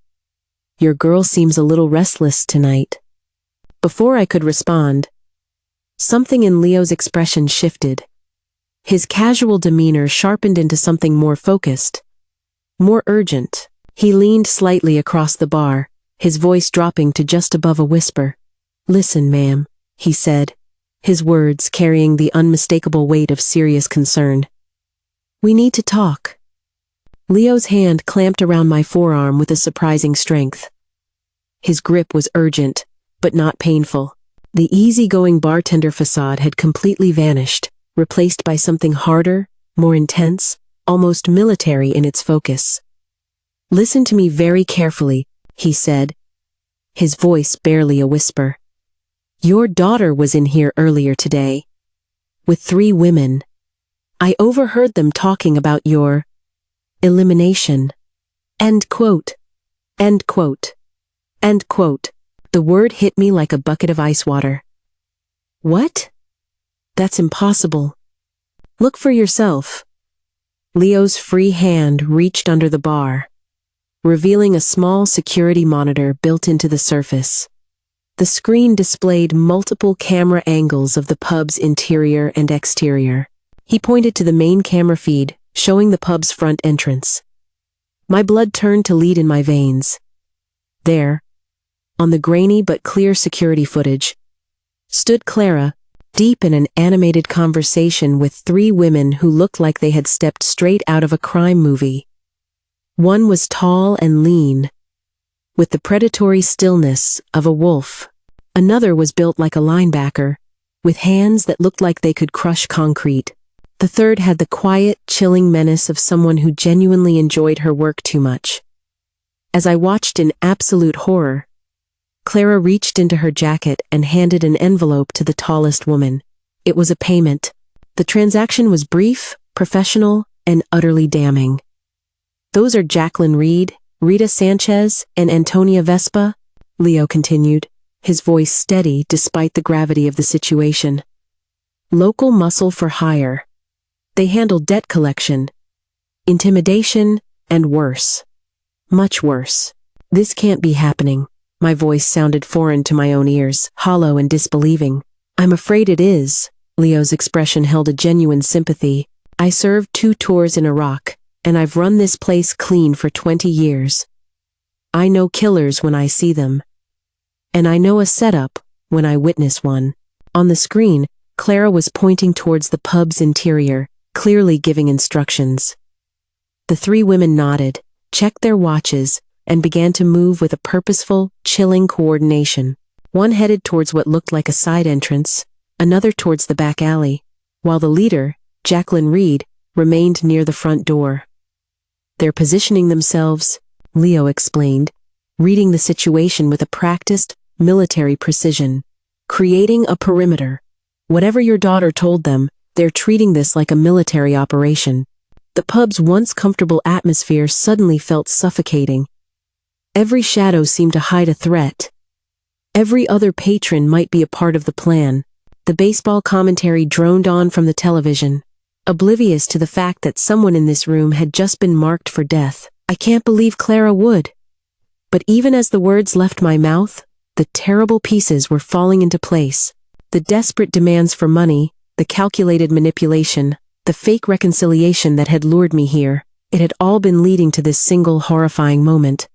"Your girl seems a little restless tonight." Before I could respond, something in Leo's expression shifted. His casual demeanor sharpened into something more focused, more urgent. He leaned slightly across the bar, his voice dropping to just above a whisper. "Listen, ma'am," he said, his words carrying the unmistakable weight of serious concern. "We need to talk." Leo's hand clamped around my forearm with a surprising strength. His grip was urgent, but not painful. The easygoing bartender facade had completely vanished, replaced by something harder, more intense, almost military in its focus. "Listen to me very carefully," he said, his voice barely a whisper. "Your daughter was in here earlier today, with 3 women. I overheard them talking about your elimination." End quote. End quote. End quote. The word hit me like a bucket of ice water. "What? That's impossible. Look for yourself." Leo's free hand reached under the bar, revealing a small security monitor built into the surface. The screen displayed multiple camera angles of the pub's interior and exterior. He pointed to the main camera feed, showing the pub's front entrance. My blood turned to lead in my veins. There, on the grainy but clear security footage, stood Clara, deep in an animated conversation with 3 women who looked like they had stepped straight out of a crime movie. One was tall and lean, with the predatory stillness of a wolf. Another was built like a linebacker, with hands that looked like they could crush concrete. The third had the quiet, chilling menace of someone who genuinely enjoyed her work too much. As I watched in absolute horror, Clara reached into her jacket and handed an envelope to the tallest woman. It was a payment. The transaction was brief, professional, and utterly damning. "Those are Jacqueline Reed, Rita Sanchez, and Antonia Vespa," Leo continued, his voice steady despite the gravity of the situation. "Local muscle for hire. They handle debt collection, intimidation, and worse. Much worse. This can't be happening." My voice sounded foreign to my own ears, hollow and disbelieving. "I'm afraid it is." Leo's expression held a genuine sympathy. "I served 2 tours in Iraq, and I've run this place clean for 20 years. I know killers when I see them. And I know a setup when I witness one." On the screen, Clara was pointing towards the pub's interior, clearly giving instructions. The 3 women nodded, checked their watches, and began to move with a purposeful, chilling coordination. One headed towards what looked like a side entrance, another towards the back alley, while the leader, Jacqueline Reed, remained near the front door. "They're positioning themselves," Leo explained, reading the situation with a practiced, military precision. "Creating a perimeter. Whatever your daughter told them, they're treating this like a military operation." The pub's once comfortable atmosphere suddenly felt suffocating. Every shadow seemed to hide a threat. Every other patron might be a part of the plan. The baseball commentary droned on from the television, oblivious to the fact that someone in this room had just been marked for death. "I can't believe Clara would." But even as the words left my mouth, the terrible pieces were falling into place. The desperate demands for money, the calculated manipulation, the fake reconciliation that had lured me here, it had all been leading to this single horrifying moment.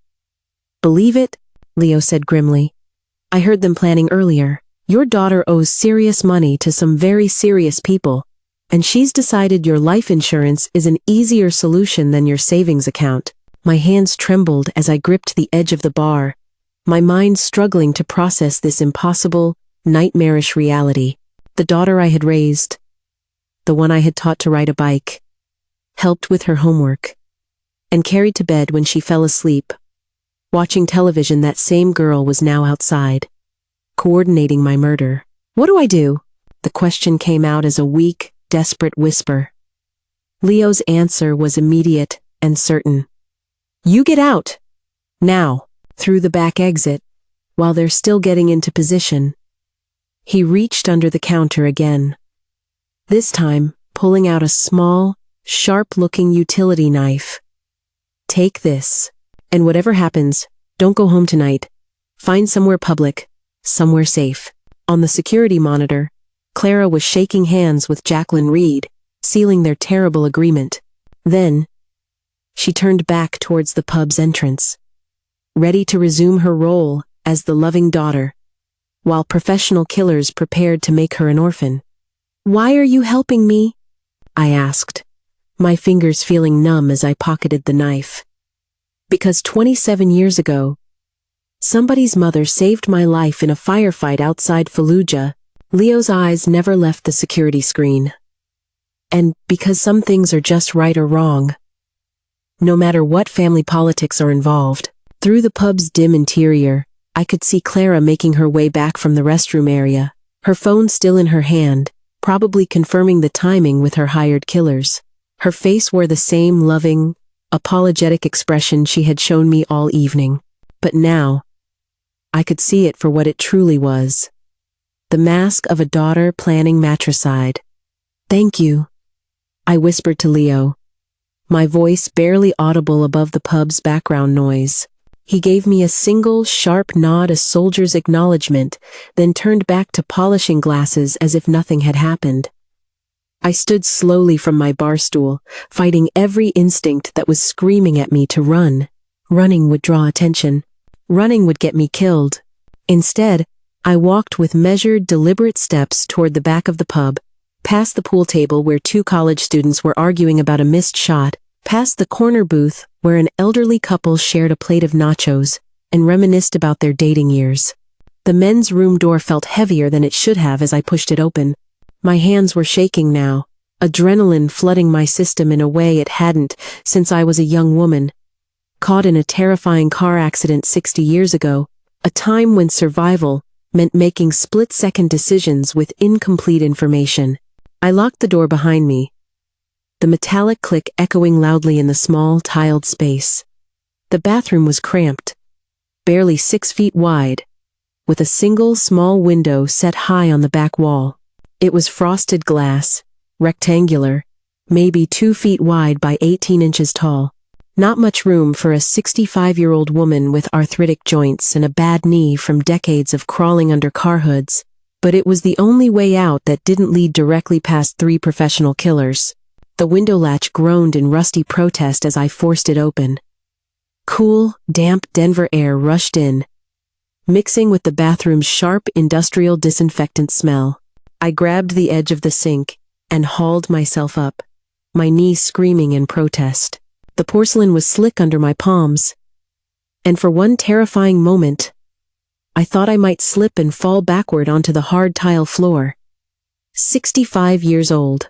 "Believe it?" Leo said grimly. "I heard them planning earlier. Your daughter owes serious money to some very serious people, and she's decided your life insurance is an easier solution than your savings account." My hands trembled as I gripped the edge of the bar, my mind struggling to process this impossible, nightmarish reality. The daughter I had raised, the one I had taught to ride a bike, helped with her homework, and carried to bed when she fell asleep. Watching television, that same girl was now outside, coordinating my murder. "What do I do?" The question came out as a weak, desperate whisper. Leo's answer was immediate and certain. "You get out. Now." Through the back exit, while they're still getting into position. He reached under the counter again, this time pulling out a small, sharp-looking utility knife. "Take this. And whatever happens, don't go home tonight. Find somewhere public, somewhere safe." On the security monitor, Clara was shaking hands with Jacqueline Reed, sealing their terrible agreement. Then, she turned back towards the pub's entrance, ready to resume her role as the loving daughter, while professional killers prepared to make her an orphan. "Why are you helping me?" I asked, my fingers feeling numb as I pocketed the knife. "Because 27 years ago, somebody's mother saved my life in a firefight outside Fallujah." Leo's eyes never left the security screen. "And because some things are just right or wrong, no matter what family politics are involved." Through the pub's dim interior, I could see Clara making her way back from the restroom area, her phone still in her hand, probably confirming the timing with her hired killers. Her face wore the same loving, apologetic expression she had shown me all evening. But now, I could see it for what it truly was. The mask of a daughter planning matricide. "Thank you," I whispered to Leo, my voice barely audible above the pub's background noise. He gave me a single, sharp nod, a soldier's acknowledgement, then turned back to polishing glasses as if nothing had happened. I stood slowly from my bar stool, fighting every instinct that was screaming at me to run. Running would draw attention. Running would get me killed. Instead, I walked with measured, deliberate steps toward the back of the pub, past the pool table where two college students were arguing about a missed shot, past the corner booth where an elderly couple shared a plate of nachos and reminisced about their dating years. The men's room door felt heavier than it should have as I pushed it open. My hands were shaking now, adrenaline flooding my system in a way it hadn't since I was a young woman, caught in a terrifying car accident 60 years ago, a time when survival meant making split-second decisions with incomplete information. I locked the door behind me, the metallic click echoing loudly in the small, tiled space. The bathroom was cramped, barely 6 feet wide, with a single small window set high on the back wall. It was frosted glass, rectangular, maybe 2 feet wide by 18 inches tall. Not much room for a 65-year-old woman with arthritic joints and a bad knee from decades of crawling under car hoods, but it was the only way out that didn't lead directly past 3 professional killers. The window latch groaned in rusty protest as I forced it open. Cool, damp Denver air rushed in, mixing with the bathroom's sharp industrial disinfectant smell. I grabbed the edge of the sink and hauled myself up, my knees screaming in protest. The porcelain was slick under my palms, and for one terrifying moment, I thought I might slip and fall backward onto the hard tile floor. 65 years old.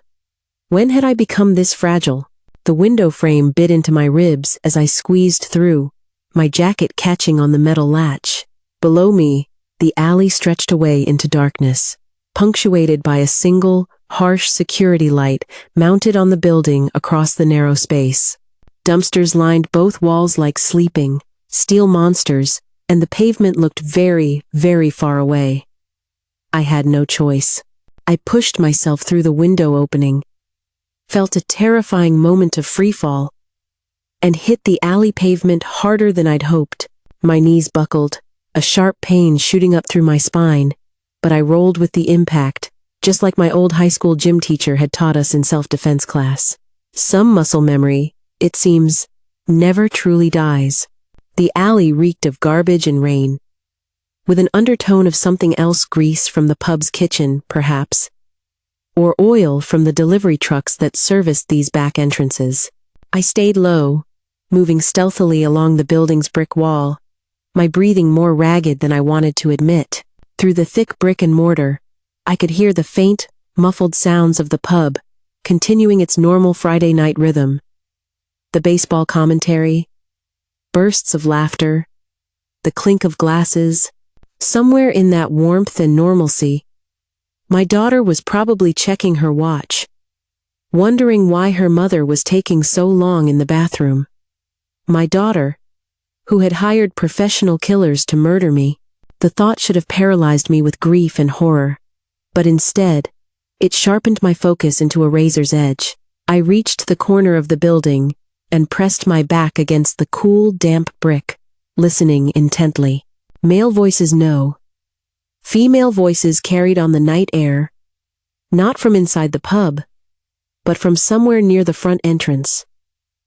When had I become this fragile? The window frame bit into my ribs as I squeezed through, my jacket catching on the metal latch. Below me, the alley stretched away into darkness, punctuated by a single, harsh security light mounted on the building across the narrow space. Dumpsters lined both walls like sleeping, steel monsters, and the pavement looked very, very far away. I had no choice. I pushed myself through the window opening, felt a terrifying moment of freefall, and hit the alley pavement harder than I'd hoped. My knees buckled, a sharp pain shooting up through my spine, but I rolled with the impact, just like my old high school gym teacher had taught us in self-defense class. Some muscle memory, it seems, never truly dies. The alley reeked of garbage and rain, with an undertone of something else, grease from the pub's kitchen, perhaps, or oil from the delivery trucks that serviced these back entrances. I stayed low, moving stealthily along the building's brick wall, my breathing more ragged than I wanted to admit. Through the thick brick and mortar, I could hear the faint, muffled sounds of the pub, continuing its normal Friday night rhythm. The baseball commentary, bursts of laughter, the clink of glasses. Somewhere in that warmth and normalcy, my daughter was probably checking her watch, wondering why her mother was taking so long in the bathroom. My daughter, who had hired professional killers to murder me. The thought should have paralyzed me with grief and horror, but instead, it sharpened my focus into a razor's edge. I reached the corner of the building and pressed my back against the cool, damp brick, listening intently. Male voices no. Female voices carried on the night air, not from inside the pub, but from somewhere near the front entrance.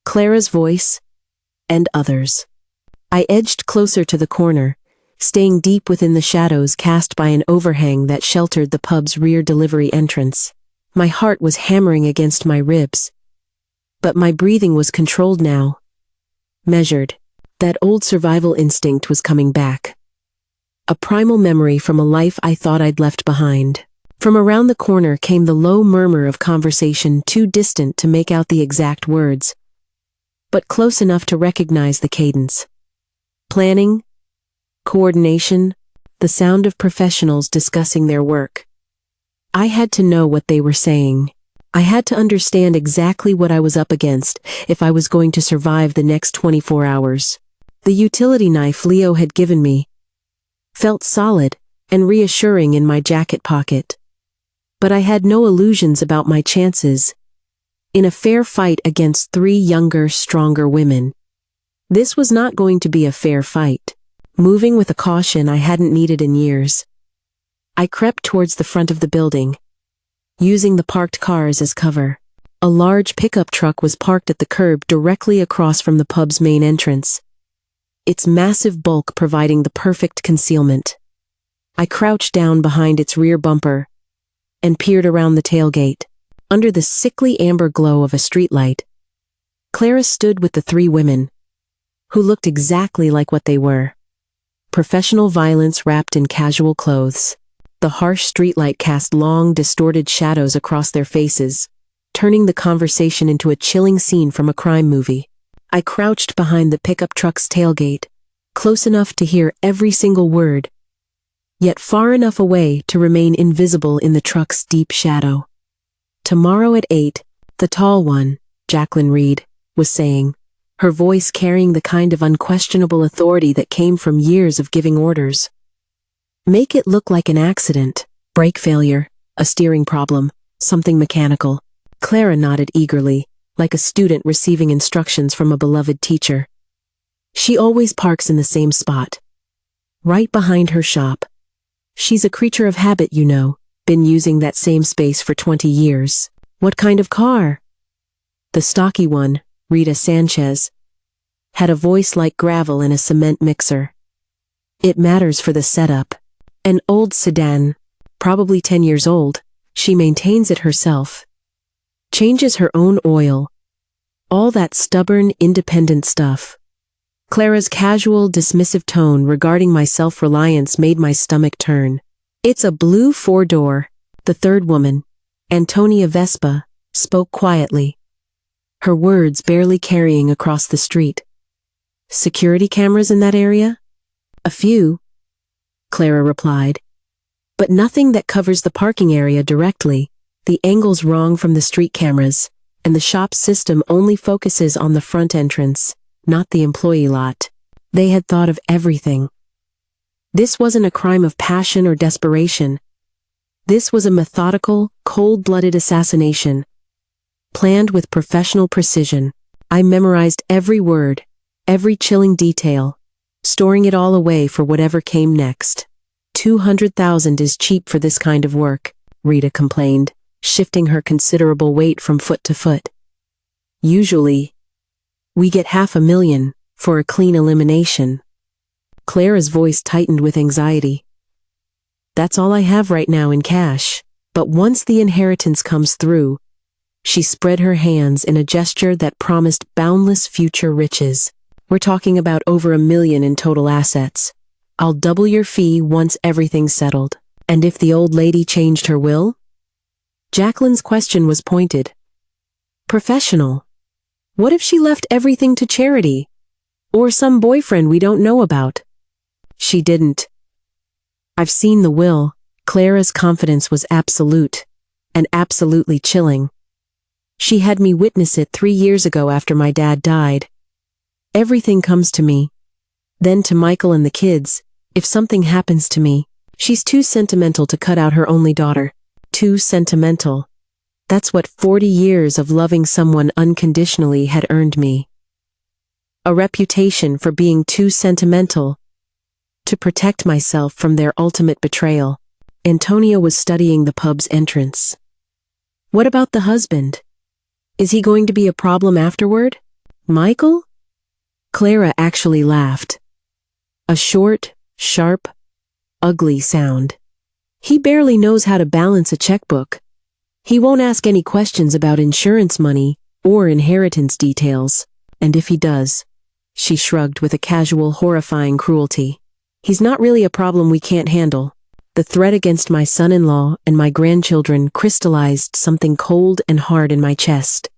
Clara's voice, and others. I edged closer to the corner, staying deep within the shadows cast by an overhang that sheltered the pub's rear delivery entrance. My heart was hammering against my ribs, but my breathing was controlled now. Measured. That old survival instinct was coming back. A primal memory from a life I thought I'd left behind. From around the corner came the low murmur of conversation too distant to make out the exact words, but close enough to recognize the cadence. Planning, coordination, the sound of professionals discussing their work. I had to know what they were saying. I had to understand exactly what I was up against if I was going to survive the next 24 hours. The utility knife Leo had given me felt solid and reassuring in my jacket pocket. But I had no illusions about my chances in a fair fight against 3 younger, stronger women. This was not going to be a fair fight. Moving with a caution I hadn't needed in years, I crept towards the front of the building, using the parked cars as cover. A large pickup truck was parked at the curb directly across from the pub's main entrance, its massive bulk providing the perfect concealment. I crouched down behind its rear bumper and peered around the tailgate. Under the sickly amber glow of a streetlight, Clara stood with the 3 women, who looked exactly like what they were. Professional violence wrapped in casual clothes. The harsh streetlight cast long, distorted shadows across their faces, turning the conversation into a chilling scene from a crime movie. I crouched behind the pickup truck's tailgate, close enough to hear every single word, yet far enough away to remain invisible in the truck's deep shadow. Tomorrow at 8, the tall one, Jacqueline Reed, was saying, her voice carrying the kind of unquestionable authority that came from years of giving orders. Make it look like an accident, brake failure, a steering problem, something mechanical. Clara nodded eagerly, like a student receiving instructions from a beloved teacher. She always parks in the same spot, right behind her shop. She's a creature of habit, you know, been using that same space for 20 years. What kind of car? The stocky one, Rita Sanchez, had a voice like gravel in a cement mixer. It matters for the setup. An old sedan, probably 10 years old, she maintains it herself. Changes her own oil. All that stubborn, independent stuff. Clara's casual, dismissive tone regarding my self-reliance made my stomach turn. It's a blue 4-door. The 3rd woman, Antonia Vespa, spoke quietly, her words barely carrying across the street. Security cameras in that area? A few, Clara replied. But nothing that covers the parking area directly. The angle's wrong from the street cameras, and the shop's system only focuses on the front entrance, not the employee lot. They had thought of everything. This wasn't a crime of passion or desperation. This was a methodical, cold-blooded assassination, planned with professional precision. I memorized every word, every chilling detail, storing it all away for whatever came next. 200,000 is cheap for this kind of work, Rita complained, shifting her considerable weight from foot to foot. Usually, we get $500,000 for a clean elimination. Clara's voice tightened with anxiety. That's all I have right now in cash, but once the inheritance comes through, she spread her hands in a gesture that promised boundless future riches. We're talking about over $1 million in total assets. I'll double your fee once everything's settled. And if the old lady changed her will? Jacqueline's question was pointed. Professional. What if she left everything to charity? Or some boyfriend we don't know about? She didn't. I've seen the will. Clara's confidence was absolute, and absolutely chilling. She had me witness it 3 years ago after my dad died. Everything comes to me. Then to Michael and the kids. If something happens to me, she's too sentimental to cut out her only daughter. Too sentimental. That's what 40 years of loving someone unconditionally had earned me. A reputation for being too sentimental to protect myself from their ultimate betrayal. Antonia was studying the pub's entrance. What about the husband? Is he going to be a problem afterward? Michael? Clara actually laughed. A short, sharp, ugly sound. He barely knows how to balance a checkbook. He won't ask any questions about insurance money or inheritance details. And if he does, she shrugged with a casual, horrifying cruelty. He's not really a problem we can't handle. The threat against my son-in-law and my grandchildren crystallized something cold and hard in my chest.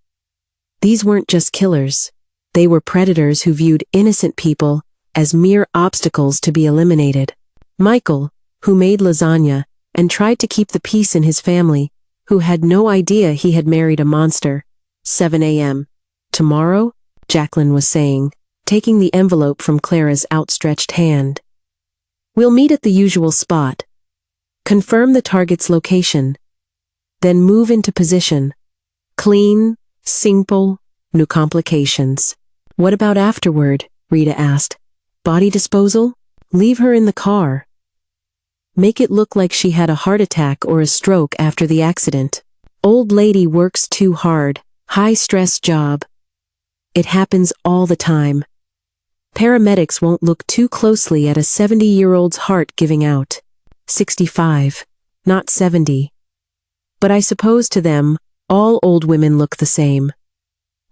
These weren't just killers. They were predators who viewed innocent people as mere obstacles to be eliminated. Michael, who made lasagna and tried to keep the peace in his family, who had no idea he had married a monster. 7 a.m. Tomorrow? Jacqueline was saying, taking the envelope from Clara's outstretched hand. We'll meet at the usual spot. Confirm the target's location. Then move into position. Clean, simple, no complications. What about afterward? Rita asked. Body disposal? Leave her in the car. Make it look like she had a heart attack or a stroke after the accident. Old lady works too hard, high-stress job. It happens all the time. Paramedics won't look too closely at a 70-year-old's heart giving out. 65, not 70. But I suppose to them, all old women look the same.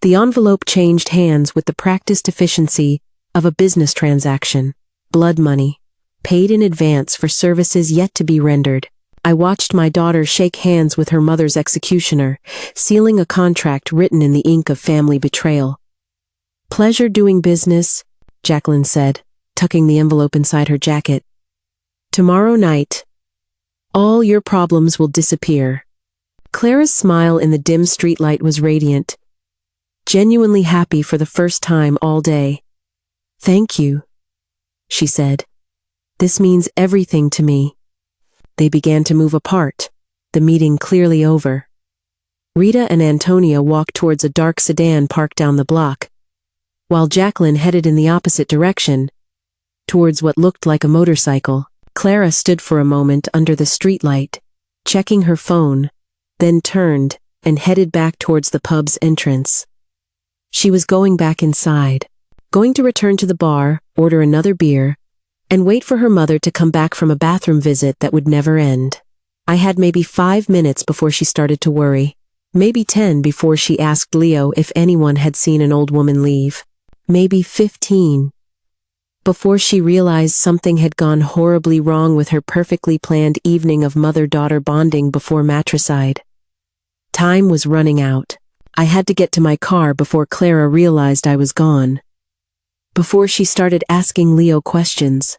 The envelope changed hands with the practiced efficiency of a business transaction. Blood money. Paid in advance for services yet to be rendered. I watched my daughter shake hands with her mother's executioner, sealing a contract written in the ink of family betrayal. Pleasure doing business, Jacqueline said, tucking the envelope inside her jacket. Tomorrow night, all your problems will disappear. Clara's smile in the dim streetlight was radiant, genuinely happy for the first time all day. Thank you, she said. This means everything to me. They began to move apart, the meeting clearly over. Rita and Antonia walked towards a dark sedan parked down the block, while Jacqueline headed in the opposite direction, towards what looked like a motorcycle. Clara stood for a moment under the streetlight, checking her phone, then turned and headed back towards the pub's entrance. She was going back inside, going to return to the bar, order another beer, and wait for her mother to come back from a bathroom visit that would never end. I had maybe 5 minutes before she started to worry. Maybe 10 before she asked Leo if anyone had seen an old woman leave. Maybe 15. Before she realized something had gone horribly wrong with her perfectly planned evening of mother-daughter bonding before matricide. Time was running out. I had to get to my car before Clara realized I was gone. Before she started asking Leo questions.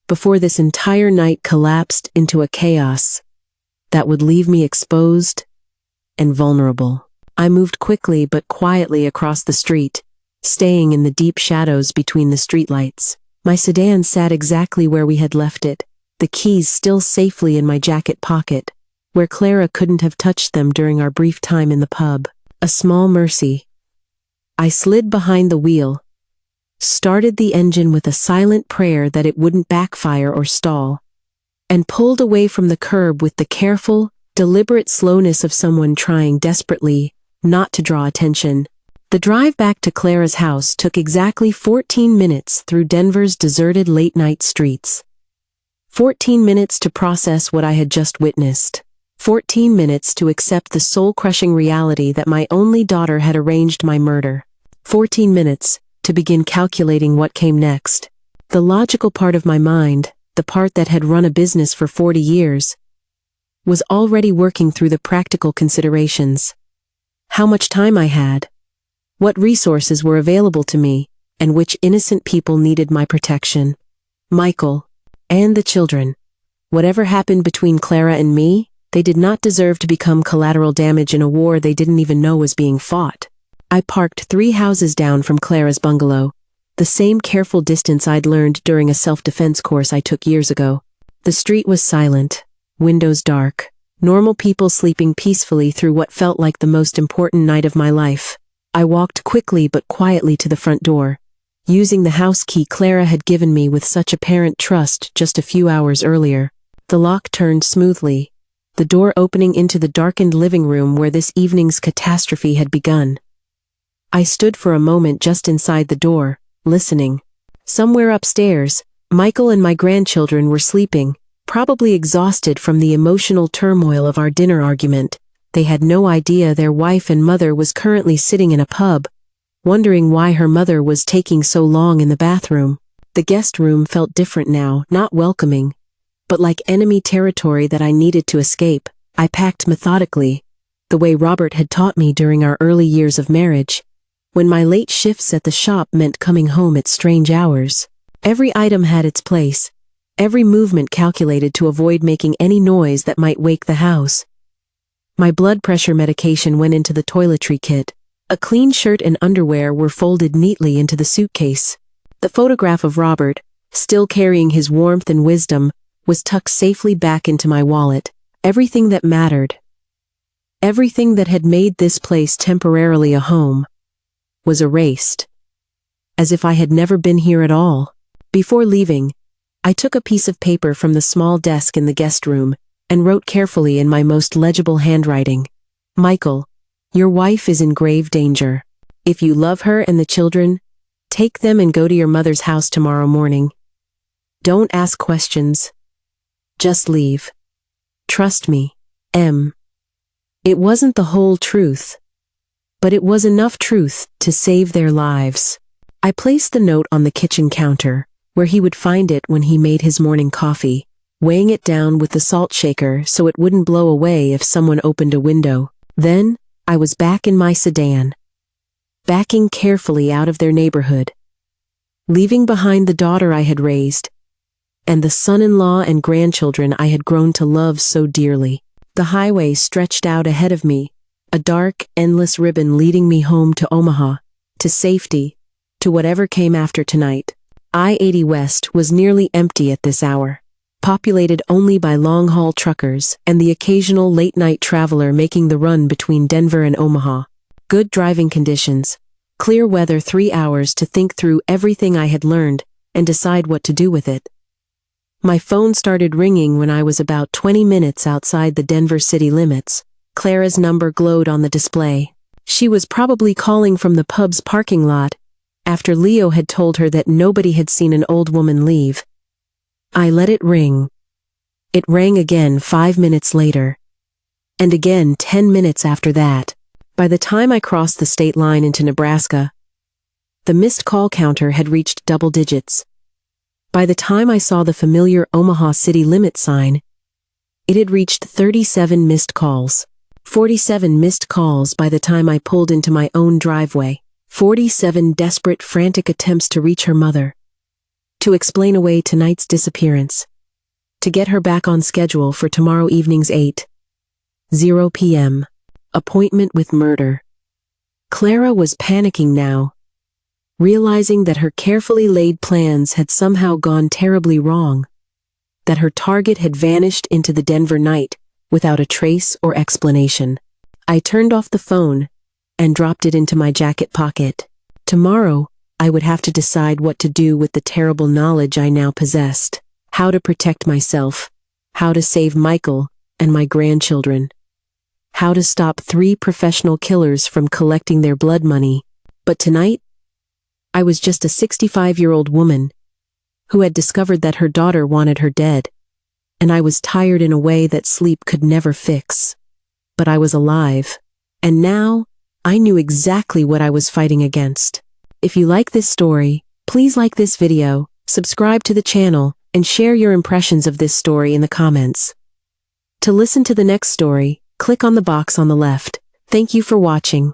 Before this entire night collapsed into a chaos that would leave me exposed and vulnerable. I moved quickly but quietly across the street, staying in the deep shadows between the streetlights. My sedan sat exactly where we had left it, the keys still safely in my jacket pocket, where Clara couldn't have touched them during our brief time in the pub. A small mercy. I slid behind the wheel, started the engine with a silent prayer that it wouldn't backfire or stall, and pulled away from the curb with the careful, deliberate slowness of someone trying desperately not to draw attention. The drive back to Clara's house took exactly 14 minutes through Denver's deserted late-night streets. 14 minutes to process what I had just witnessed. 14 minutes to accept the soul-crushing reality that my only daughter had arranged my murder. 14 minutes to begin calculating what came next. The logical part of my mind, the part that had run a business for 40 years, was already working through the practical considerations. How much time I had, what resources were available to me, and which innocent people needed my protection. Michael, and the children. Whatever happened between Clara and me, they did not deserve to become collateral damage in a war they didn't even know was being fought. I parked 3 houses down from Clara's bungalow, the same careful distance I'd learned during a self-defense course I took years ago. The street was silent, windows dark, Normal people sleeping peacefully through what felt like the most important night of my life. I walked quickly but quietly to the front door, using the house key Clara had given me with such apparent trust just a few hours earlier. The lock turned smoothly, the door opening into the darkened living room where this evening's catastrophe had begun. I stood for a moment just inside the door, listening. Somewhere upstairs, Michael and my grandchildren were sleeping, probably exhausted from the emotional turmoil of our dinner argument. They had no idea their wife and mother was currently sitting in a pub, wondering why her mother was taking so long in the bathroom. The guest room felt different now, not welcoming, but like enemy territory that I needed to escape. I packed methodically, the way Robert had taught me during our early years of marriage, when my late shifts at the shop meant coming home at strange hours. Every item had its place, every movement calculated to avoid making any noise that might wake the house. My blood pressure medication went into the toiletry kit. A clean shirt and underwear were folded neatly into the suitcase. The photograph of Robert, still carrying his warmth and wisdom, was tucked safely back into my wallet. Everything that mattered, everything that had made this place temporarily a home, was erased, as if I had never been here at all. Before leaving, I took a piece of paper from the small desk in the guest room and wrote carefully in my most legible handwriting, "Michael, your wife is in grave danger. If you love her and the children, take them and go to your mother's house tomorrow morning. Don't ask questions. Just leave. Trust me, M." It wasn't the whole truth, but it was enough truth to save their lives. I placed the note on the kitchen counter, where he would find it when he made his morning coffee, weighing it down with the salt shaker so it wouldn't blow away if someone opened a window. Then, I was back in my sedan, backing carefully out of their neighborhood, leaving behind the daughter I had raised, and the son-in-law and grandchildren I had grown to love so dearly. The highway stretched out ahead of me, a dark, endless ribbon leading me home to Omaha, to safety, to whatever came after tonight. I-80 West was nearly empty at this hour, populated only by long-haul truckers and the occasional late-night traveler making the run between Denver and Omaha. Good driving conditions, clear weather, 3 hours to think through everything I had learned and decide what to do with it. My phone started ringing when I was about 20 minutes outside the Denver city limits. Clara's number glowed on the display. She was probably calling from the pub's parking lot, after Leo had told her that nobody had seen an old woman leave. I let it ring. It rang again 5 minutes later, and again 10 minutes after that. By the time I crossed the state line into Nebraska, the missed call counter had reached double digits. By the time I saw the familiar Omaha city limit sign, it had reached 37 missed calls. 47 missed calls by the time I pulled into my own driveway. 47 desperate, frantic attempts to reach her mother, to explain away tonight's disappearance, to get her back on schedule for tomorrow evening's 8:00 p.m. appointment with murder. Clara was panicking now, realizing that her carefully laid plans had somehow gone terribly wrong, that her target had vanished into the Denver night without a trace or explanation. I turned off the phone and dropped it into my jacket pocket. Tomorrow, I would have to decide what to do with the terrible knowledge I now possessed, how to protect myself, how to save Michael and my grandchildren, how to stop 3 professional killers from collecting their blood money. But tonight, I was just a 65-year-old woman who had discovered that her daughter wanted her dead, and I was tired in a way that sleep could never fix. But I was alive, and now I knew exactly what I was fighting against. If you like this story, please like this video, subscribe to the channel, and share your impressions of this story in the comments. To listen to the next story, click on the box on the left. Thank you for watching.